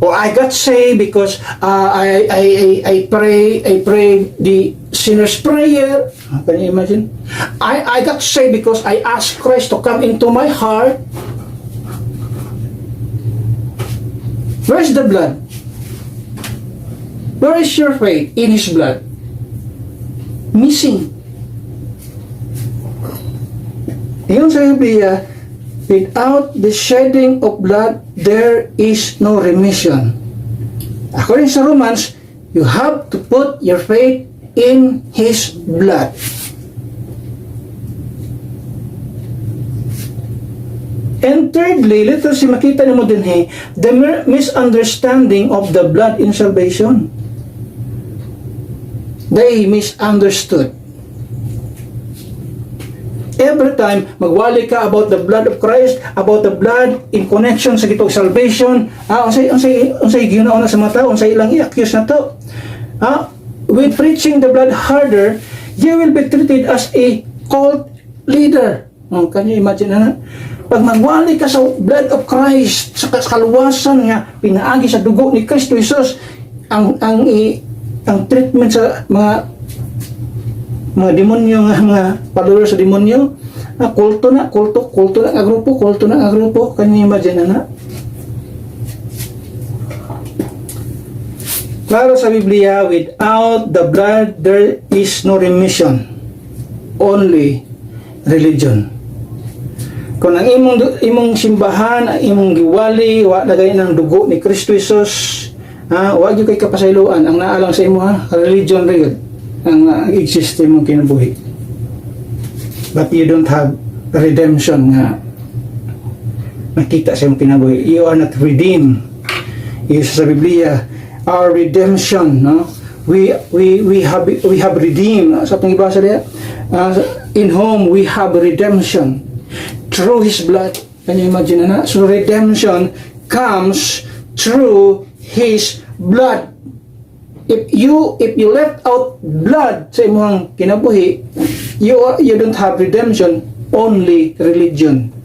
or I got saved because I pray the sinner's prayer. Can you imagine? I got saved because I asked Christ to come into my heart. Where's the blood? Where is your faith in His blood? Missing. Yung sa Biblia, without the shedding of blood, there is no remission. According sa Romans, you have to put your faith in His blood. And thirdly, let us see, makita nimo din the misunderstanding of the blood in salvation. They misunderstood. Every time magwali ka about the blood of Christ, about the blood in connection sa gitong salvation, unsay ginauna sa mga tao, unsay ilang i-accuse na to. With preaching the blood harder, you will be treated as a cult leader. Can you imagine na? Pag magwali ka sa blood of Christ, sa kaluwasan nga pinaagi sa dugo ni Kristo Jesus, ang treatment sa mga demonyo nga mga followers sa demonyo, kulto na nga grupo, kanyo imagine na. Klaro sa Biblia, without the blood there is no remission, only religion. Kung ang imong simbahan, ang imong giwali, wa lagay ng dugo ni Kristo Jesus, wa gyud kay kapasayloan ang naalang sa imo religion rin ang exist imong kinabuhi. But you don't have redemption nga nakita sa imong kinabuhi. You are not redeemed. Is sa Biblia, our redemption, no? We have redeemed. Sa atong ibasa diya, in whom we have redemption through His blood. Can you imagine na? So redemption comes through His blood. If you left out blood sa imong kinabuhi, you don't have redemption, only religion.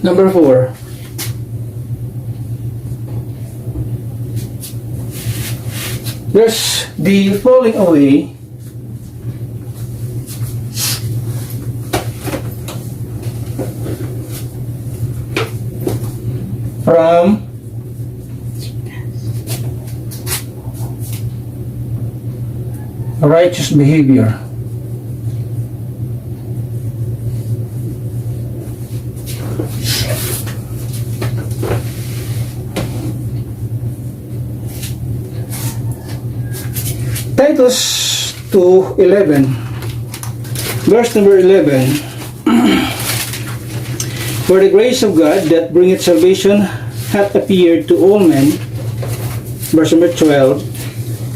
Number 4. There's the falling away from righteous behavior. Titus 2:11, verse number 11. For the grace of God that bringeth salvation hath appeared to all men, verse number 12,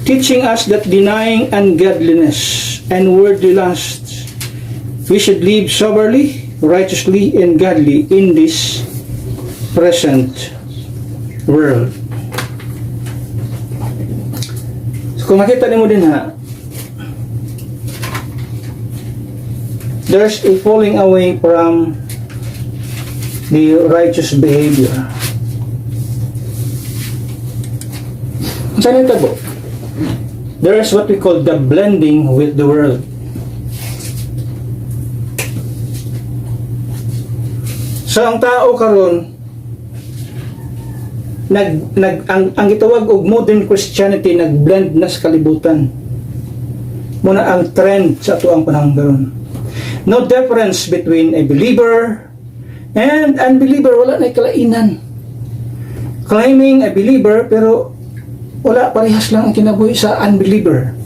teaching us that denying ungodliness and worldly lusts, we should live soberly, righteously, and godly in this present world. So kung makita niyo din there's a falling away from the righteous behavior. Saan ito po? There is what we call the blending with the world. So ang tao karon ang gitawag og modern Christianity nagblend na sa kalibutan. Muna ang trend sa ato ang panahon karon. No difference between a believer and unbeliever, wala na kalainan. Claiming a believer pero wala, parehas lang ang kinabuhi sa unbeliever.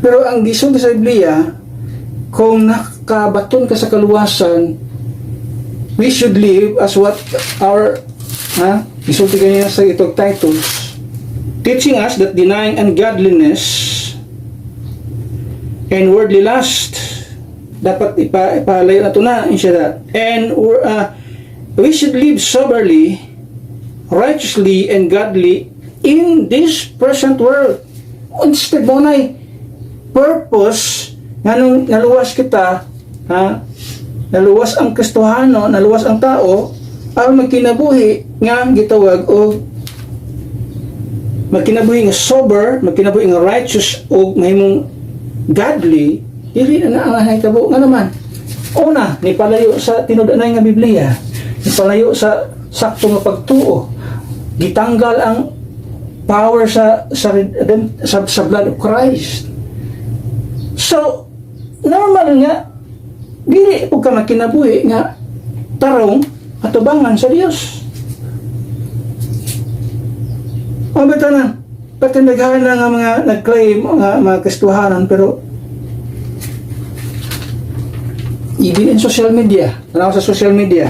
Pero ang gisod sa Biblia, kung nakabaton ka sa kaluwasan, we should live as what our gisulti kanina sa itong Titus, teaching us that denying ungodliness and worldly lust, dapat ipalayo na ito na insya, and we should live soberly, righteously, and godly in this present world. Instead mo na purpose nga nung naluwas kita, naluwas ang Kristohano, naluwas ang tao, aron magkinabuhi nga gitawag o magkinabuhi nga sober, magkinabuhi nga righteous o mahimong godly, dili na ang nahitabo nga naman. Una, nipalayo sa tinud-anay nga Biblia, nipalayo sa sakto nga pagtuo, gitanggal ang power sa blood of Christ. So normal nga dili po ka makinabuhi nga tarong atubangan sa Dios. O bitaw na pati naghahan nga mga nag-claim mga Kristohanan, pero even in social media, sa social media,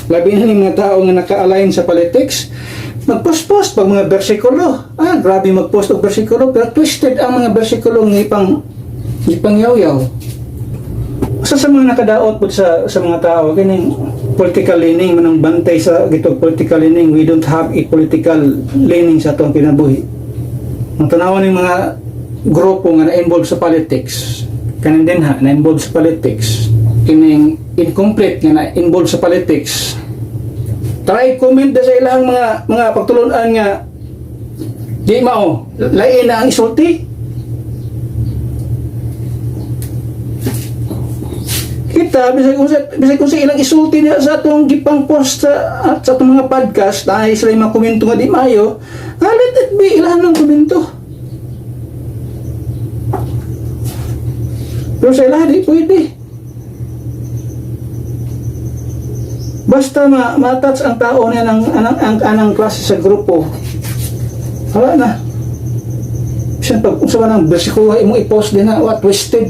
labi na yung mga tao nga naka-align sa politics, magpost-post pag mga bersikulo. Grabe magpost og bersikulo, pero twisted ang mga bersikulo ng ipangyaw-yaw. Sa mga nakadaot po sa mga tao, kining political leaning, manang bantay sa gitog political leaning, we don't have a political leaning sa itong kinabuhi. Ang tanawan ng mga grupo nga na-involve sa politics, kanin din na-involve sa politics, kining incomplete nga na-involve sa politics, try comment sa ilang mga pagtulunan nga di mao lain na ang isulti. kita, bisag kung sa ilang isulti niya sa atong gipang post sa atong mga podcast, dahil sila yung mga komento nga di mayo, let it be, ilahan ng komento. Pero sa ilahan, di pwede. Basta ma-touch ang tao niya ng anang klase sa grupo, wala na. Siya pag kung sa ng bersikulo mo i-post din na, twisted.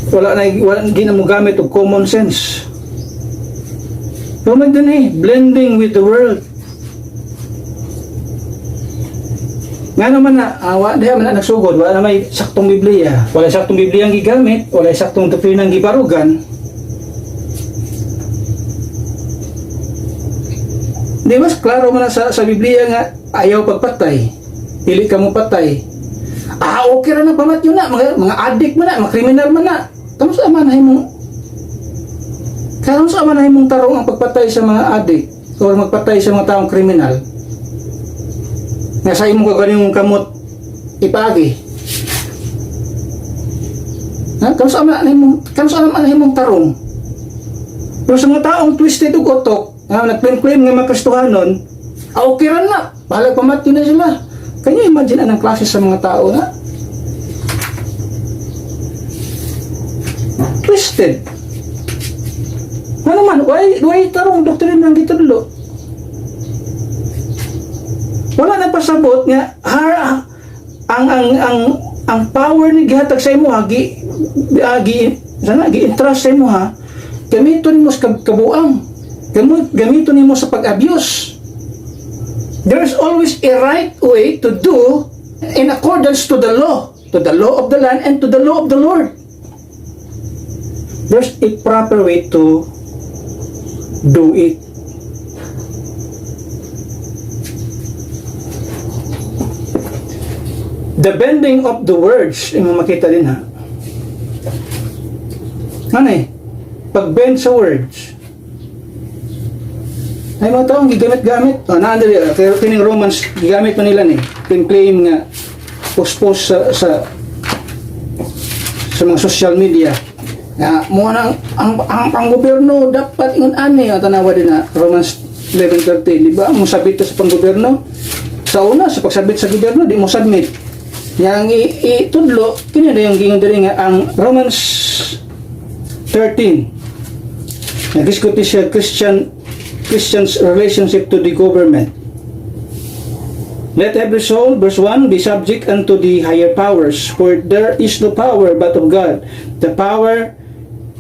Wala hindi na mo gamit o common sense. Pero din blending with the world. Nga naman na, diha man na nagsugod, wala na may saktong Biblia. Wala saktong Biblia ang gigamit, wala saktong doktrina ang gibarugan. Di mas klaro man na sa Biblia nga, ayaw pagpatay. Pili ka mo patay. Okay ra na pamat yun na, mga addict man na, mga kriminal man na. Kamu sa amanahin mong tarong ang pagpatay sa mga addict o magpatay sa mga taong kriminal. Nga sa imong kagaling mong kamot ipagi. Kamu sa amanahin mong tarong. Pero sa mga taong twisted o utok, nag-claim nga mga Kristohanon, okay ran na, bahalag pamati na sila. Kanya imagine anong klase sa mga tao na twisted. Ano man, why tarong doktrina ng gitulo? Wala na pasabot nga ang power ni gihatag sa imo gi-entrust sa imo ha. Gamiton nimo sa kabuang. Gamiton nimo sa pag-abuse. There's always a right way to do in accordance to the law of the land and to the law of the Lord. There's a proper way to do it. The bending of the words, yung makita din ha. Ano pag-bend sa words. Ay mga taong gigamit-gamit. Naandali, kaya kining Romans, gigamit pa nila claim nga post sa mga social media. Mo nang ang gobyerno dapat ingon ani tanawa din na Romans 11:13, di ba? Mo sabit sa panggobyerno. Sa una sa pagsabit sa gobyerno di mo submit. Yang itudlo kini na yung gingon diri nga ang Romans 13. Nagdiskuti siya Christians relationship to the government. Let every soul, verse 1, be subject unto the higher powers, for there is no power but of God. The power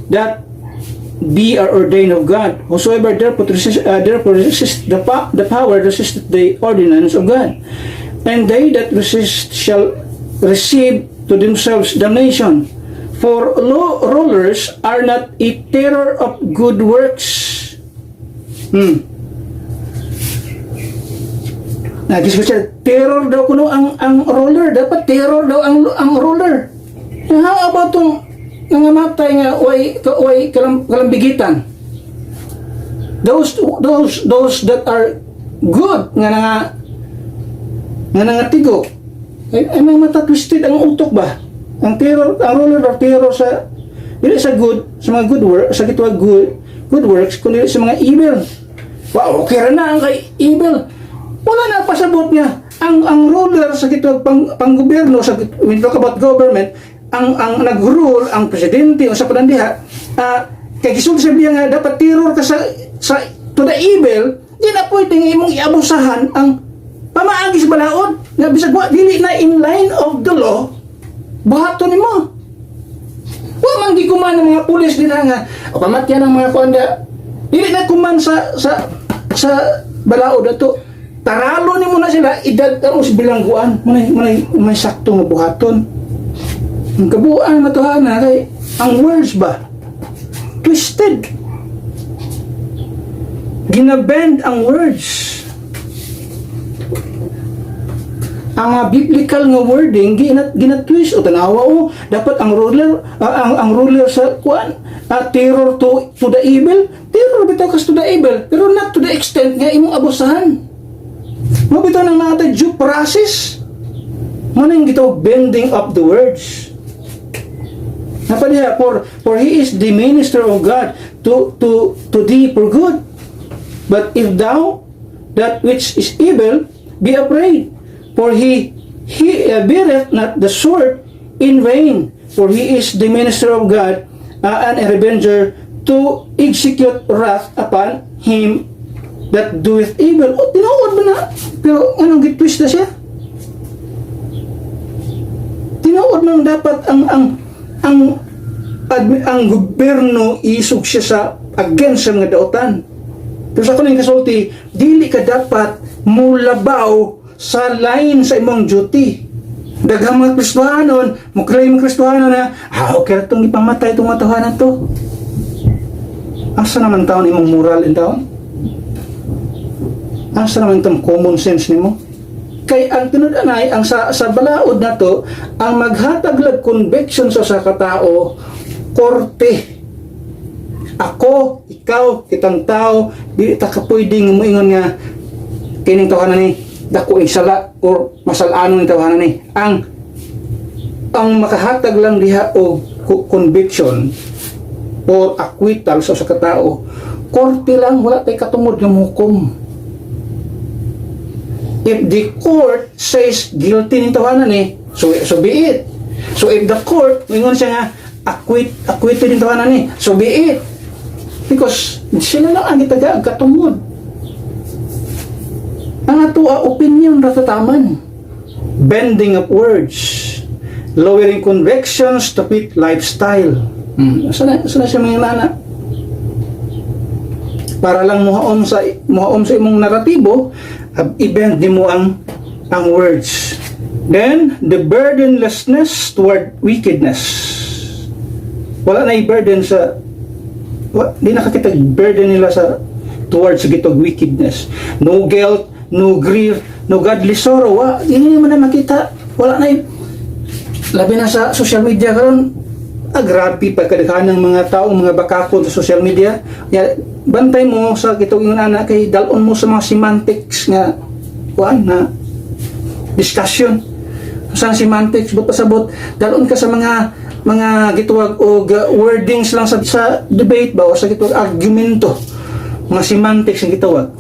that be are ordained of God. Whosoever therefore resist the power resist the ordinance of God. And they that resist shall receive to themselves damnation. For law rulers are not a terror of good works. Terror daw kuno ang ruler. Dapat terror daw ang ruler. How about tong nangamatay nga way kalambigitan? Those that are good nga nangatigo ay may mata twisted ang utok ba? Ang ruler of terror sa dili sa good, sa mga good work, sa gitwa good works kundi sa mga evil. Wow, okay ra na ang kay evil. Wala na pasabot niya. Ang ruler sa gitwa panggobyerno, when we talk about government, ang nag-rule, ang presidente o sa panandiha, kay gisulti sa biya nga dapat terror ka sa to the evil, di na pwedeng imong iabusahan ang pamaagi sa balaod nga bisag wa dili na in line of the law, buhaton nimo. Wa man gikuman ng mga pulis din nga pamatyan ang mga kuanda. Dili na kuman sa balaod ato. Taralo nimo na sila idagta mo sa bilangguan. May sakto nga buhaton. Ang kabuang matuhana kay ang words ba twisted. Ginabend ang words. Ang biblical nga wording ginatwist o tanawa dapat ang ruler sa kuan terror to the evil, terror bitaw kas to the evil, pero not to the extent nga imong abusahan. Mo bitaw nang natay due process Manang gito bending up the words. Napadiya, for he is the minister of God to thee for good. But if thou that which is evil, be afraid, for he beareth not the sword in vain, for he is the minister of God, and a revenger to execute wrath upon him that doeth evil. O, tinuod mo na. Pero anong gitwist na siya? Tinuod mo dapat ang gobyerno isug siya sa against sa mga daotan. Pero sa kuning kasulti, dili ka dapat mulabaw sa line sa imong duty. Daghang mga Kristohanon, muklaim mga Kristohanon na, okay itong ipamatay itong mga tahanan to. Asa naman taon imong moral in taon? Asa naman itong common sense nimo? Kay ang tinud-anay, ang sa balaod na to, ang maghataglag conviction sa katao, korte. Ako, ikaw, kitang tao, di ta ka pwedeng muingon nga kining tawanan ni dako sala or masalanon ni tawanan ni. Ang makahatag lang diha og conviction or acquittal sa katao, korte lang, wala tay katungod nga hukom. If the court says guilty ni tawanan ni, so be it. So if the court mingon siya nga acquitted ni tawanan ni, so be it. Because sila lang ang itaga katungod. Ang ato opinion ratataman. Bending of words, lowering convictions to fit lifestyle. Sana siya mga nana. Para lang muhaom sa imong naratibo, i-bend di mo ang words. Then the burdenlessness toward wickedness. Wala na i-burden sa di nakakita burden nila sa towards gitog wickedness. No guilt, no grief, no godly sorrow. Hindi man na makita. Wala na labi na sa social media karon. Grabe pagkadaghan ng mga tao, mga bakakon sa social media. Bantay mo sa gitog yung anak kay dalon mo sa mga semantics nga na discussion. Sa semantics but pasabot dalon ka sa mga gituwag o wordings lang sa debate ba o sa gituwag argumento, mga semantics ang gituwag.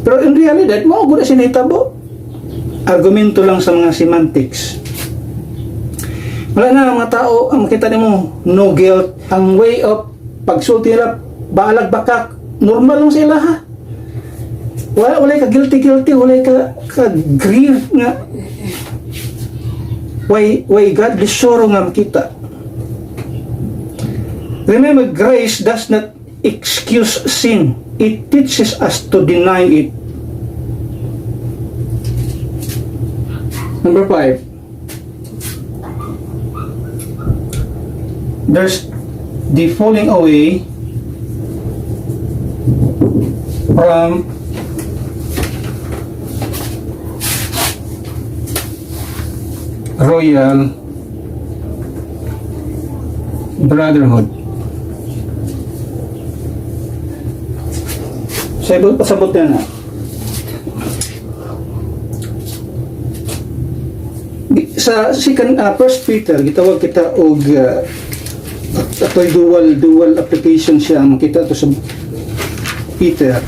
Pero in realidad mao gud sinitabo argumento lang sa mga semantics. Wala na mga tao ang makita nimo no guilt, ang way of pagsulti nila balag bakak normal lang sila ha. Wala ka guilty, wala ka grief nga. Why godly sorrow nga makita. Remember, grace does not excuse sin. It teaches us to deny it. Number 5. There's the falling away from royal brotherhood. Pasabot na sa First Peter gitawag kita og atoy dual application siya ang makita to sa Peter.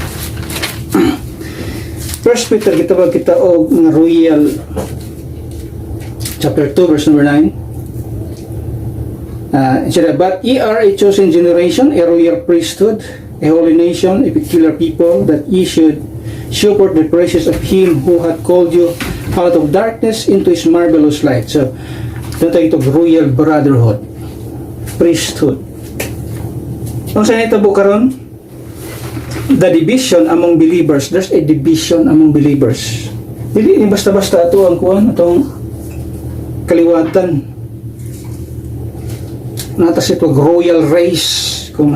First Peter gitawag kita og royal chapter 2 verse number 9. But ye are a chosen generation, a royal priesthood, a holy nation, a peculiar people, that ye should show forth the praises of him who hath called you out of darkness into his marvelous light. So, ito tayo royal brotherhood, priesthood. Kung saan ito karon? The division among believers. There's a division among believers. Hindi basta-basta ito ang kuwan, itong kaliwatan. Natas ito royal race kung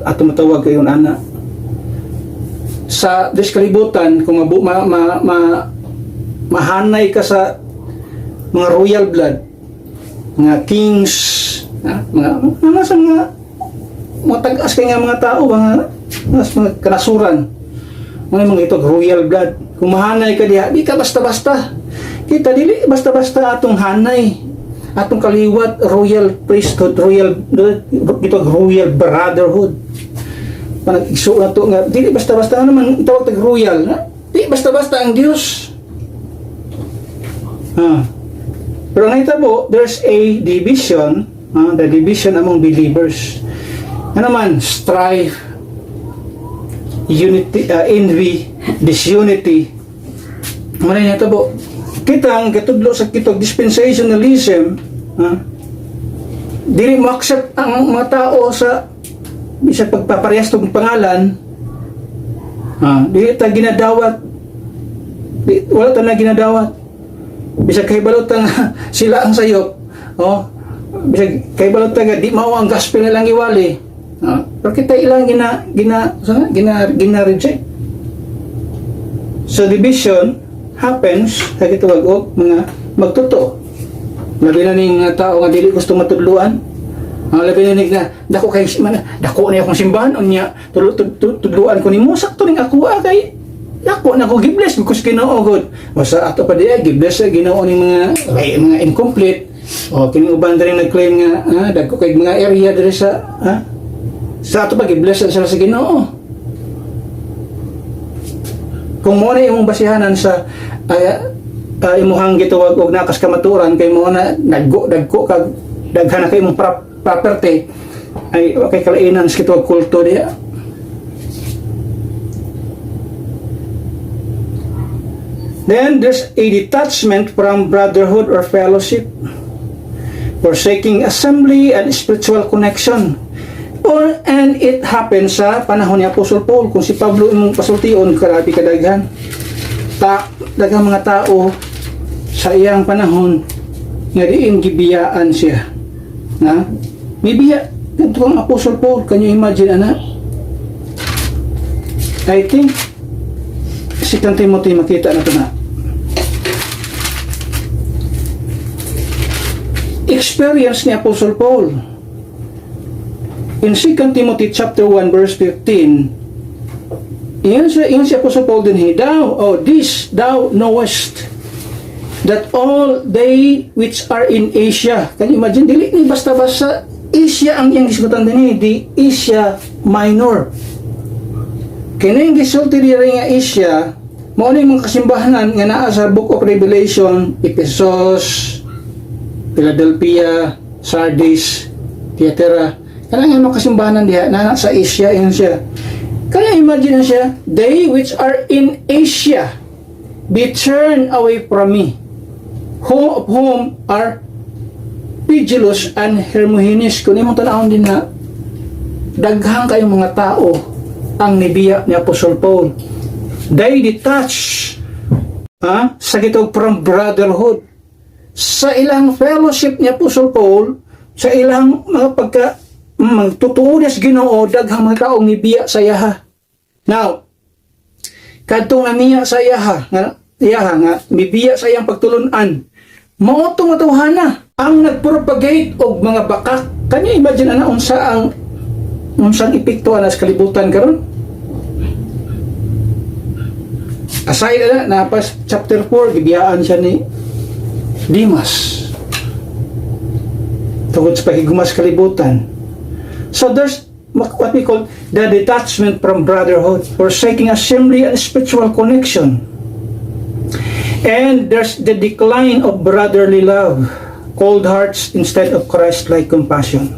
ato matawag kayon ana. Sa kalibutan kung mahanay ka sa mga royal blood, mga kings, mga tag-as kay nga mga tao, mga kanasuran, mga ito royal blood. Kung mahanay ka diha, di ka basta-basta. Kita dili basta-basta atong hanay, atong kaliwat royal priesthood, royal brotherhood. Panag-igso na to nga dili basta-basta naman tawag tag royal, na? Di basta-basta ang Dios. Pero nahitabo, there's a division, the division among believers. Ano naman, strife, unity, envy, disunity. Ano nahitabo? Kita ang katudlo sa kitog dispensationalism, dili mo accept ang mga tao sa bisag pagpaparehas tong pangalan. Dili ta ginadawat, wala ta na ginadawat. Bisag kay balotang sila ang sayop, bisag kay balotang di mao ang gospel na lang iwali. Pero kita ilang gina reject. So division happens sa kitawag og mga magtuto. Labi na ning tao nga dili gusto matudluan. Labi na ning dako kay dako na akong simbahan unya tudluan ko nimo sakto ning ako kay dako na ko gibless because Ginoo god. Basta ato pa diay gibless sa Ginoo ning mga incomplete. Kini uban diri nag-claim nga dako kay mga area diri sa ato pa gibless sila sa Ginoo. Kung mo na imong basihanan sa imuhang gituwag og nakas kamaturan kay mo na dagko kag daghan na kay imong property ay okay kalainan sa gituwag kulto diya. Then there's a detachment from brotherhood or fellowship, forsaking assembly and spiritual connection. And it happens sa panahon ni Apostle Paul. Kung si Pablo imong pasultion, karabi kadaghan. Daghang mga tao sa iyang panahon nga diin gibiyaan siya. May biya. Ganito ang Apostle Paul. Can you imagine, ana? I think si Timothy makita na ito na. Experience ni Apostle Paul. In 2 Timothy chapter 1 verse 15, iyan si Apostle Paul din, this thou knowest, that all they which are in Asia, can you imagine, dili ni basta-basta Asia ang iyang gisgutan din, di Asia Minor. Kaya yung gisulti diri nga Asia, mao ni mga kasimbahanan nga naa sa Book of Revelation, Ephesus, Philadelphia, Sardis, Thyatira. Kaya nga mga kasimbahanan diha na sa Asia yan siya. Kaya imagine siya, they which are in Asia be turned away from me, of whom are Phygelus and Hermogenes. Kung imong tanawon din na daghang kayong mga tao ang nibiya ni Apostle Paul. They detach sa gitog from brotherhood, sa ilang fellowship ni Apostle Paul, sa ilang mga magtutuunas Ginoo, daghang mga taong nibiya sa yaha. Now, kadtong naniya sa yaha nga nibiya sa iyang pagtulunan, mao tong matawhana ang nagpropagate og mga bakak. Kanya imagine ana unsang epekto ana sa kalibutan karon. Aside na pas chapter 4 gibiyaan siya ni Dimas tungod sa pagigumas kalibutan. So there's what we call the detachment from brotherhood, forsaking assembly and spiritual connection. And there's the decline of brotherly love, cold hearts instead of Christ-like compassion.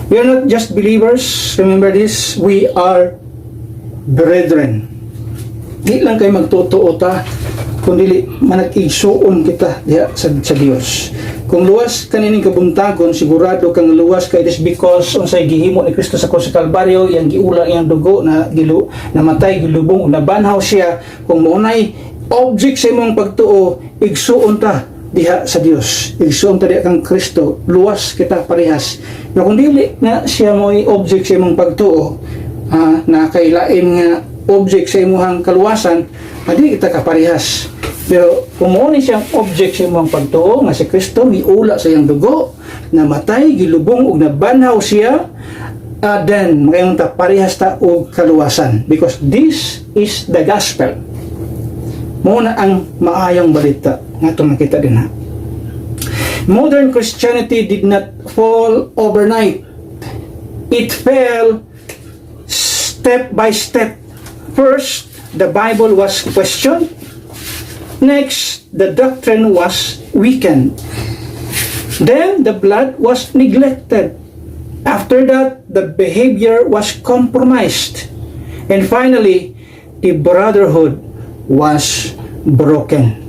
We are not just believers, remember this, we are brethren. Di lang kayo magtutuo ta, kundi manag-igsuon kita diha sa Dios. Kung luwas kanining kabuntagon, sigurado kang luwas kay this because unsay gihimo ni Kristo sa krus sa Kalbaryo, yang giulang iyang dugo na namatay, gilubong, nabanhaw siya. Kung maunay object sa imong pagtuo, igsuon ta diha sa Dios. Igsuon ta diha kang Kristo, luwas kita parehas. Pero kung dili na siya mo'y object sa imong pagtuo, na kailain nga object sa imong kaluwasan, hindi kita kaparehas. Pero kung mo ni siyang object sa imong pagtuo nga si Kristo miula sa iyang dugo, namatay, gilubong ug nabanhaw siya, then mayroon ta parehas ta og kaluwasan, because this is the gospel. Mo na ang maayong balita nga itong nakita din ha. Modern Christianity did not fall overnight. It fell step by step. First, the Bible was questioned. Next, the doctrine was weakened. Then, the blood was neglected. After that, the behavior was compromised. And finally, the brotherhood was broken.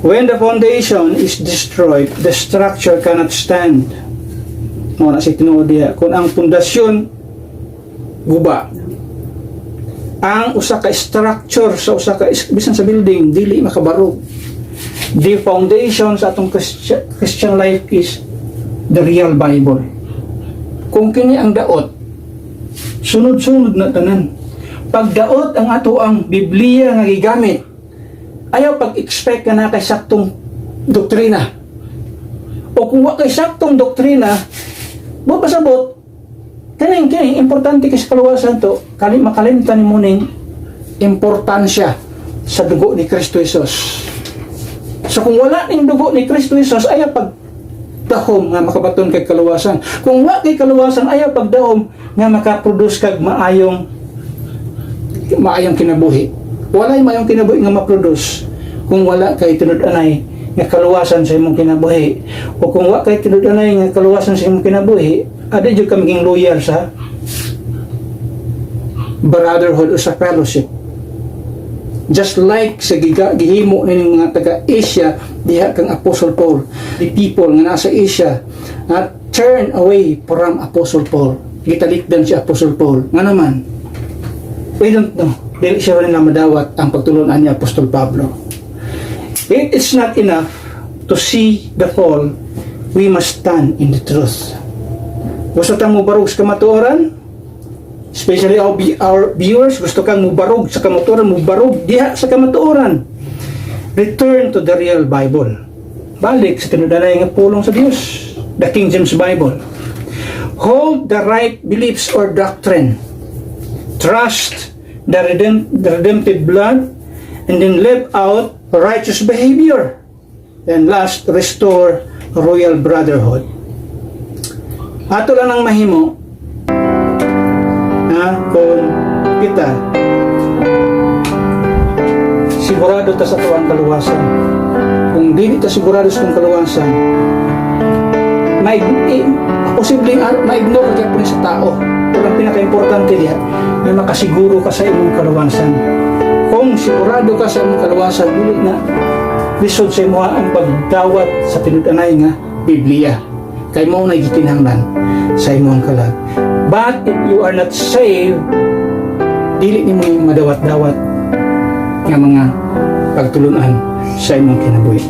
When the foundation is destroyed, the structure cannot stand. Muna si tinuod diya, kung ang pundasyon guba, ang usa ka structure sa usa ka bisan sa building dili makabarog. The foundation sa atong Christian life is the real Bible. Kung kini ang daot, sunod-sunod na tanan. Pag daot ang ato ang Biblia nga gigamit, ayaw pag-expect ka na kay saktong doktrina. O kung wa kay saktong doktrina, mo pasabot, kaning importante kay sa kaluwasan to, makalimtan ni mo ning importansya sa dugo ni Kristo Jesus. So kung wala ning dugo ni Kristo Jesus, ayaw pagdahom nga makabaton kay kaluwasan. Kung wa kay kaluwasan, ayaw pagdahom nga makaproduce kag maayong kinabuhi. Walay mayong kinabuhi nga ma-produce kung wala kay tinud-anay nga kaluwasan sa imong kinabuhi. O kung wala kay tinud-anay nga kaluwasan sa imong kinabuhi, ada jud ka maging loyal sa brotherhood o sa fellowship. Just like sa gihimo ning mga taga-Asia diha kang Apostle Paul, the people nga nasa Asia at turn away from Apostle Paul. Gitalikdan si Apostle Paul. Nga naman, we don't know. Dili siya rin na madawat ang pagtulunan ni Apostol Pablo. It is not enough to see the fall. We must stand in the truth. Gusto tang mubarog sa kamatuoran? Especially our viewers, gusto kang mubarog sa kamatuoran, mubarog diha sa kamatuoran. Return to the real Bible. Balik sa tinudanay nga pulong sa Dios, the King James Bible. Hold the right beliefs or doctrine. Trust the redemptive blood, and then live out righteous behavior. And last, restore royal brotherhood. Ato lang ang mahimo na kung kita sigurado ta sa tuwang kaluwasan. Kung di ta sigurado sa tuwang kaluwasan, posibleng ma-ignore ka po sa tao. Pero ang pinaka-importante diya, na makasiguro ka sa imong kaluwasan. Kung sigurado ka sa imong kaluwasan, dili na lisod sa imo ang pagdawat sa tinud-anay nga Biblia. Kay mo na gikinahanglan sa imong kalag. But if you are not saved, dili nimo yung madawat-dawat nga mga pagtulunan sa imong kinabuhi.